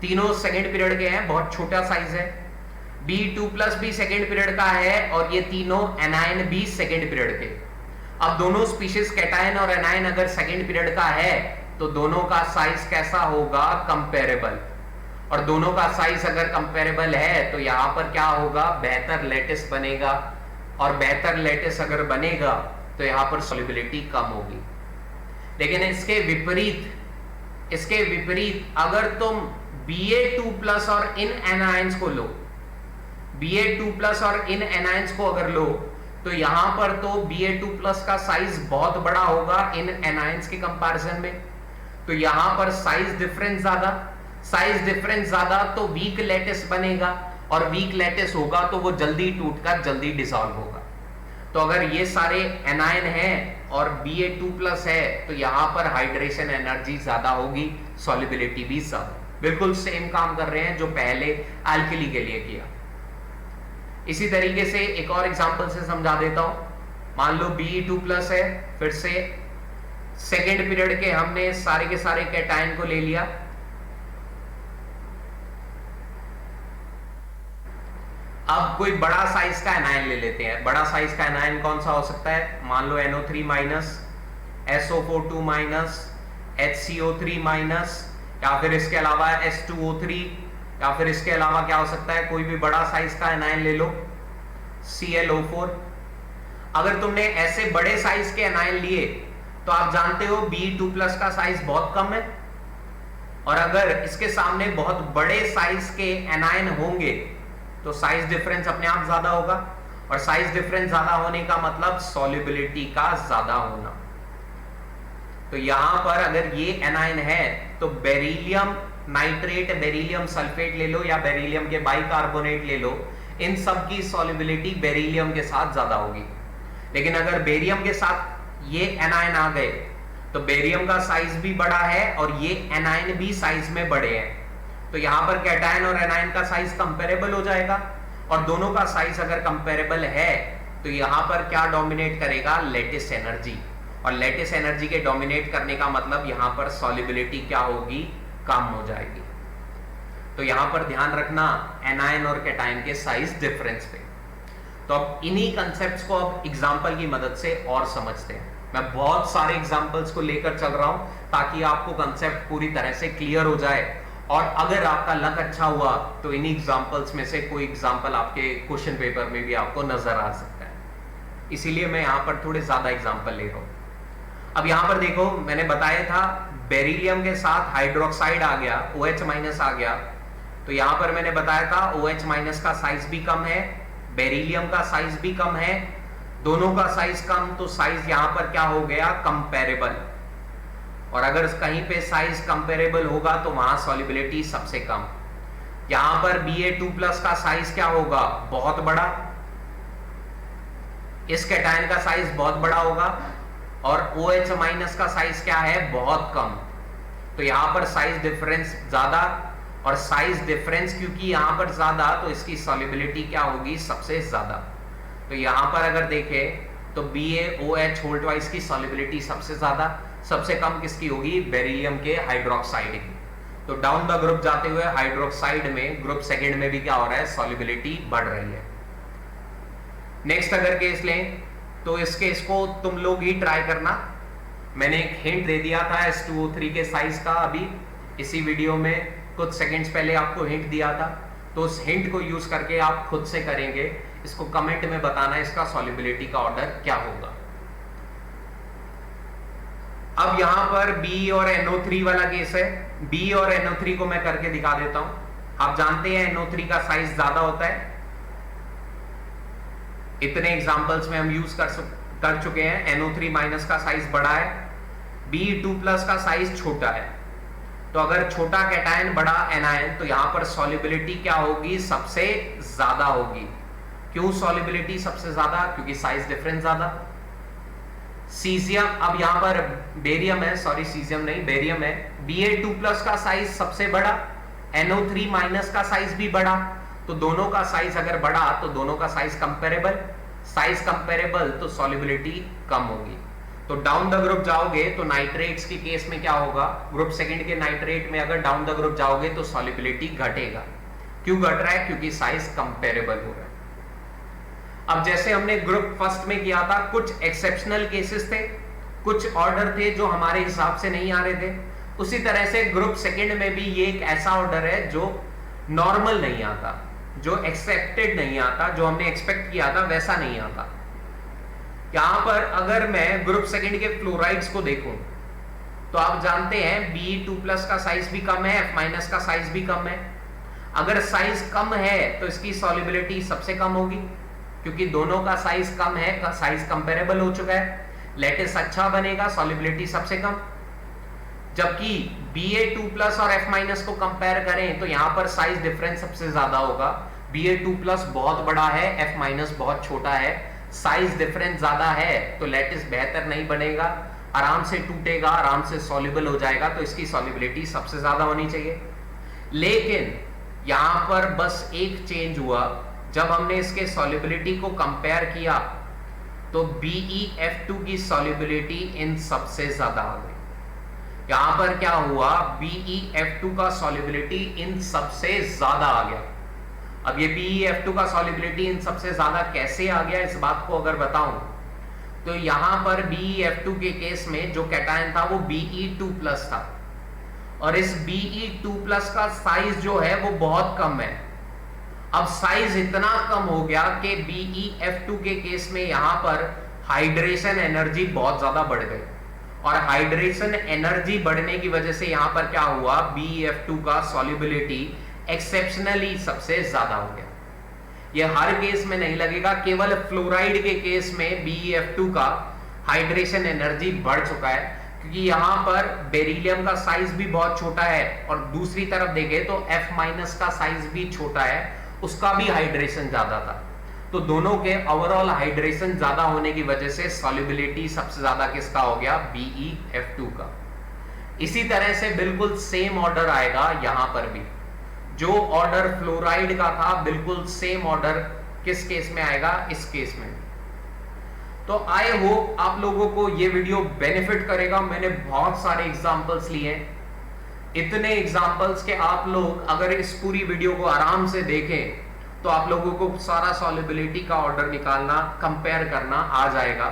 तीनों सेकेंड पीरियड के हैं, बहुत छोटा साइज है। B2+ भी सेकेंड पीरियड का है और ये तीनों एनायन भी सेकेंड पीरियड के। अब दोनों स्पीशीज कैटायन और एनायन अगर सेकेंड पीरियड का है तो दोनों का साइज कैसा होगा? कंपेरेबल। और दोनों का साइज अगर कंपेरेबल है तो यहां पर क्या होगा? बेहतर लैटिस बनेगा, और बेहतर लैटिस अगर बनेगा तो यहां पर सॉल्युबिलिटी कम होगी। लेकिन इसके विपरीत अगर तुम Ba2+ और इन एनायंस को लो, Ba2+ और इन एनायंस को अगर लो तो यहां पर तो Ba2+ का साइज बहुत बड़ा होगा इन एनायंस के कंपैरिजन में, तो यहां पर साइज डिफरेंस ज्यादा तो वीक लैटिस बनेगा, और वीक लैटिस होगा तो वो जल्दी टूटकर जल्दी डिसॉल्व होगा। तो अगर ये सारे एनायन हैं और Ba2+ है तो यहां पर हाइड्रेशन एनर्जी ज्यादा होगी, सॉल्युबिलिटी भी ज्यादा। बिल्कुल सेम काम कर रहे हैं जो पहले एल्कली के लिए किया। इसी तरीके से एक और एग्जांपल से समझा देता हूं। मान लो Be2+ है, फिर से सेकेंड पीरियड के हमने सारे के सारे कैटायन को ले लिया। अब कोई बड़ा साइज का एनायन ले लेते हैं। बड़ा साइज का एनायन कौन सा हो सकता है? मान लो NO3-, SO4-, HCO3-, या फिर इसके अलावा H2O3, या फिर इसके अलावा क्या हो सकता है? कोई भी बड़ा साइज का एनायन ले लो, ClO4। अगर तुमने ऐसे बड़े साइज के एनायन लिए तो आप जानते हो Be2+ का साइज बहुत कम है, और अगर इसके सामने बहुत बड़े साइज के एनायन होंगे तो साइज डिफरेंस अपने आप ज्यादा होगा, और साइज डिफरेंस ज्यादा होने का मतलब सॉल्युबिलिटी का ज्यादा होना। तो यहां पर अगर ये एनायन है तो बेरिलियम नाइट्रेट, बेरिलियम सल्फेट ले लो या बेरिलियम के बाइकार्बोनेट ले लो, इन सब की सॉल्युबिलिटी बेरिलियम के साथ ज्यादा होगी। लेकिन अगर बेरियम के साथ ये एनायन आ गए तो बेरियम का साइज भी बड़ा है और ये एनायन भी साइज में बड़े हैं, तो यहां पर कैटायन और एनायन का साइज कंपेरेबल हो जाएगा, और दोनों का साइज अगर कंपेरेबल है तो यहां पर क्या डोमिनेट करेगा? Lattice energy. और लैटिस एनर्जी के डोमिनेट करने का मतलब यहां पर सॉल्युबिलिटी क्या होगी? कम हो जाएगी। तो यहां पर ध्यान रखना एनायन और कैटायन के साइज डिफरेंस पे। तो अब इन्हीं कंसेप्ट्स को अब एग्जांपल की मदद से और समझते हैं। मैं बहुत सारे एग्जांपल्स को लेकर चल रहा हूं ताकि आपको कंसेप्ट पूरी तरह से क्लियर हो जाए, और अगर आपका लक अच्छा हुआ तो इन्हीं एग्जांपल्स में से कोई एग्जांपल आपके क्वेश्चन पेपर में भी आपको नजर आ सकता है। इसीलिए मैं यहां पर थोड़े ज्यादा एग्जांपल ले रहा हूं। अब यहां पर देखो, मैंने बताया था बेरिलियम के साथ हाइड्रोक्साइड आ गया, OH- आ गया, तो यहां पर मैंने बताया था OH- का साइज भी कम है, बेरिलियम का साइज भी कम है, दोनों का साइज कम, तो साइज यहां पर क्या हो गया? कंपेरेबल। और अगर कहीं पे साइज कंपेरेबल होगा तो वहां सॉल्युबिलिटी सबसे कम। यहां पर Ba2+ का साइज क्या होगा? बहुत बड़ा। इस कैटायन का साइज बहुत बड़ा होगा, और OH- का साइज क्या है? बहुत कम। तो यहां पर साइज डिफरेंस ज्यादा, और साइज डिफरेंस क्योंकि यहां पर ज्यादा तो इसकी सॉल्युबिलिटी क्या होगी? सबसे ज्यादा। तो यहां पर अगर देखें तो BaOH की सॉल्युबिलिटी सबसे ज्यादा, सबसे कम किसकी होगी? बेरिलियम के हाइड्रोक्साइड की। तो डाउन द ग्रुप जाते हुए हाइड्रोक्साइड में ग्रुप सेकंड में भी क्या हो रहा है? सॉल्युबिलिटी बढ़ रही है। नेक्स्ट अगर केस लें तो इस केस को तुम लोग ही ट्राई करना। मैंने एक हिंट दे दिया था H2O3 के साइज का, अभी इसी वीडियो में कुछ सेकंड्स पहले आपको हिंट दिया था, तो उस हिंट को यूज करके आप खुद से करेंगे। इसको कमेंट में बताना इसका सॉल्युबिलिटी का ऑर्डर क्या होगा। अब यहां पर B और NO3 वाला केस है। B और NO3 को मैं करके दिखा देता हूं। आप जानते हैं NO3 का साइज ज्यादा होता है, इतने एग्जांपल्स में हम यूज कर चुके हैं। NO3- का साइज बड़ा है, Be2+ का साइज छोटा है। तो अगर छोटा कैटायन बड़ा एनायन तो यहां पर सॉल्युबिलिटी क्या होगी? सबसे ज्यादा होगी। क्यों सॉल्युबिलिटी सबसे ज्यादा? क्योंकि साइज डिफरेंस ज्यादा। सीजियम, अब यहाँ पर बेरियम है, सॉरी सीजियम नहीं बेरियम है, Ba2+ का साइज सबसे बड़ा, NO3- का साइज भी बड़ा, तो दोनों का साइज अगर बड़ा तो दोनों का साइज कंपेरेबल, साइज कंपेरेबल तो सॉल्युबिलिटी कम होगी। तो डाउन द ग्रुप जाओगे तो नाइट्रेट्स के केस में क्या होगा, ग्रुप सेकंड के नाइट्रेट में अगर डाउन द ग्रुप जाओगे तो सॉल्युबिलिटी घटेगा। क्यों घट रहा है? क्योंकि साइज कंपेरेबल हो रहा है। अब जैसे हमने ग्रुप फर्स्ट में किया था, कुछ एक्सेप्शनल केसेस थे, कुछ ऑर्डर थे जो हमारे हिसाब से नहीं आ रहे थे, उसी तरह से ग्रुप सेकंड में भी ये एक ऐसा ऑर्डर है जो नॉर्मल नहीं आता, जो एक्सेप्टेड नहीं आता, जो हमने एक्सपेक्ट किया था वैसा नहीं आता। यहां पर अगर मैं ग्रुप सेकंड के फ्लोराइड्स को देखूं तो आप जानते हैं Be2+ का साइज भी कम है, F- का साइज भी कम है। अगर साइज कम है तो इसकी सॉल्युबिलिटी सबसे कम होगी, क्योंकि दोनों का साइज कम है, का साइज कंपेरेबल हो चुका है, लैटिस अच्छा बनेगा, सॉल्युबिलिटी सबसे कम। जबकि Ba2+ और F- को कंपेयर करें तो यहां पर साइज डिफरेंस सबसे ज्यादा होगा। Ba2+ बहुत बड़ा है, F- बहुत छोटा है, साइज डिफरेंस ज्यादा है तो लैटिस बेहतर नहीं बनेगा, आराम से टूटेगा, आराम से सॉल्युबल हो जाएगा, तो इसकी सॉल्युबिलिटी सबसे ज्यादा होनी चाहिए। लेकिन यहां पर बस एक चेंज हुआ, जब हमने इसके सॉल्युबिलिटी को कंपेयर किया तो BeF2 की सॉल्युबिलिटी इन सबसे ज्यादा आ गई। यहां पर क्या हुआ, BeF2 का सॉल्युबिलिटी इन सबसे ज्यादा आ गया। अब ये BeF2 का सॉल्युबिलिटी इन सबसे ज्यादा कैसे आ गया, इस बात को अगर बताऊं तो यहां पर BeF2 के केस में जो कैटायन था वो Be2+ था, और इस Be2+ का साइज जो है वो बहुत कम है। अब साइज इतना कम हो गया कि BeF2 के केस में यहां पर हाइड्रेशन एनर्जी बहुत ज्यादा बढ़ गई, और हाइड्रेशन एनर्जी बढ़ने की वजह से यहां पर क्या हुआ, BeF2 का सॉल्युबिलिटी एक्सेप्शनली सबसे ज्यादा हो गया। यह हर केस में नहीं लगेगा, केवल फ्लोराइड के केस में BeF2 का हाइड्रेशन एनर्जी बढ़ चुका है, क्योंकि यहां पर बेरिलियम का साइज भी बहुत छोटा है, और दूसरी तरफ देखें तो F- का साइज भी छोटा है, उसका भी हाइड्रेशन ज्यादा था। तो दोनों के ओवरऑल हाइड्रेशन ज्यादा होने की वजह से सॉल्युबिलिटी सबसे ज्यादा किसका हो गया, BeF2 का। इसी तरह से बिल्कुल सेम ऑर्डर आएगा यहां पर भी, जो ऑर्डर फ्लोराइड का था बिल्कुल सेम ऑर्डर किस केस में आएगा, इस केस में। तो आई होप आप लोगों को ये वीडियो बेनिफिट करेगा। मैंने बहुत सारे एग्जांपल्स लिए हैं, इतने एग्जांपल्स के आप लोग अगर इस पूरी वीडियो को आराम से देखें तो आप लोगों को सारा सॉल्युबिलिटी का ऑर्डर निकालना, कंपेयर करना आ जाएगा।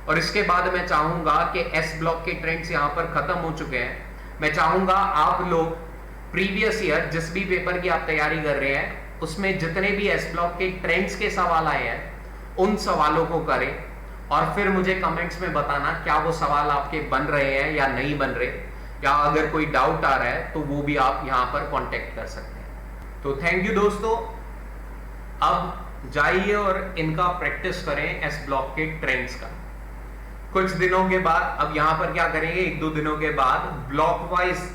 और इसके बाद मैं चाहूंगा कि एस ब्लॉक के ट्रेंड्स यहां पर खत्म हो चुके हैं। मैं चाहूंगा आप लोग प्रीवियस ईयर जिस भी पेपर की आप तैयारी कर रहे हैं उसमें जितने भी एस ब्लॉक के ट्रेंड्स के सवाल आए हैं उन सवालों को करें, और फिर मुझे कमेंट्स में बताना क्या वो सवाल आपके बन रहे हैं या नहीं बन रहे, या अगर कोई डाउट आ रहा है तो वो भी आप यहां पर कांटेक्ट कर सकते हैं। तो थैंक यू दोस्तों, अब जाइए और इनका प्रैक्टिस करें एस ब्लॉक के ट्रेंड्स का। कुछ दिनों के बाद अब यहां पर क्या करेंगे, 1-2 दिनों के बाद ब्लॉक वाइज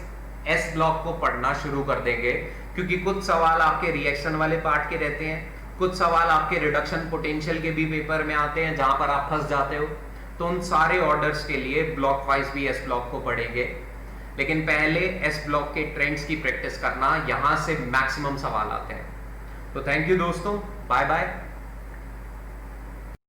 एस ब्लॉक को पढ़ना शुरू कर देंगे, क्योंकि कुछ सवाल आपके रिएक्शन वाले पार्ट के रहते हैं, कुछ सवाल आपके रिडक्शन पोटेंशियल के भी पेपर में आते हैं जहां पर आप फंस जाते हो। तो उन सारे ऑर्डर्स के लिए ब्लॉक वाइज भी एस ब्लॉक को पढ़ेंगे, लेकिन पहले एस ब्लॉक के ट्रेंड्स की प्रैक्टिस करना, यहां से मैक्सिमम सवाल आते हैं। तो थैंक यू दोस्तों, बाय बाय।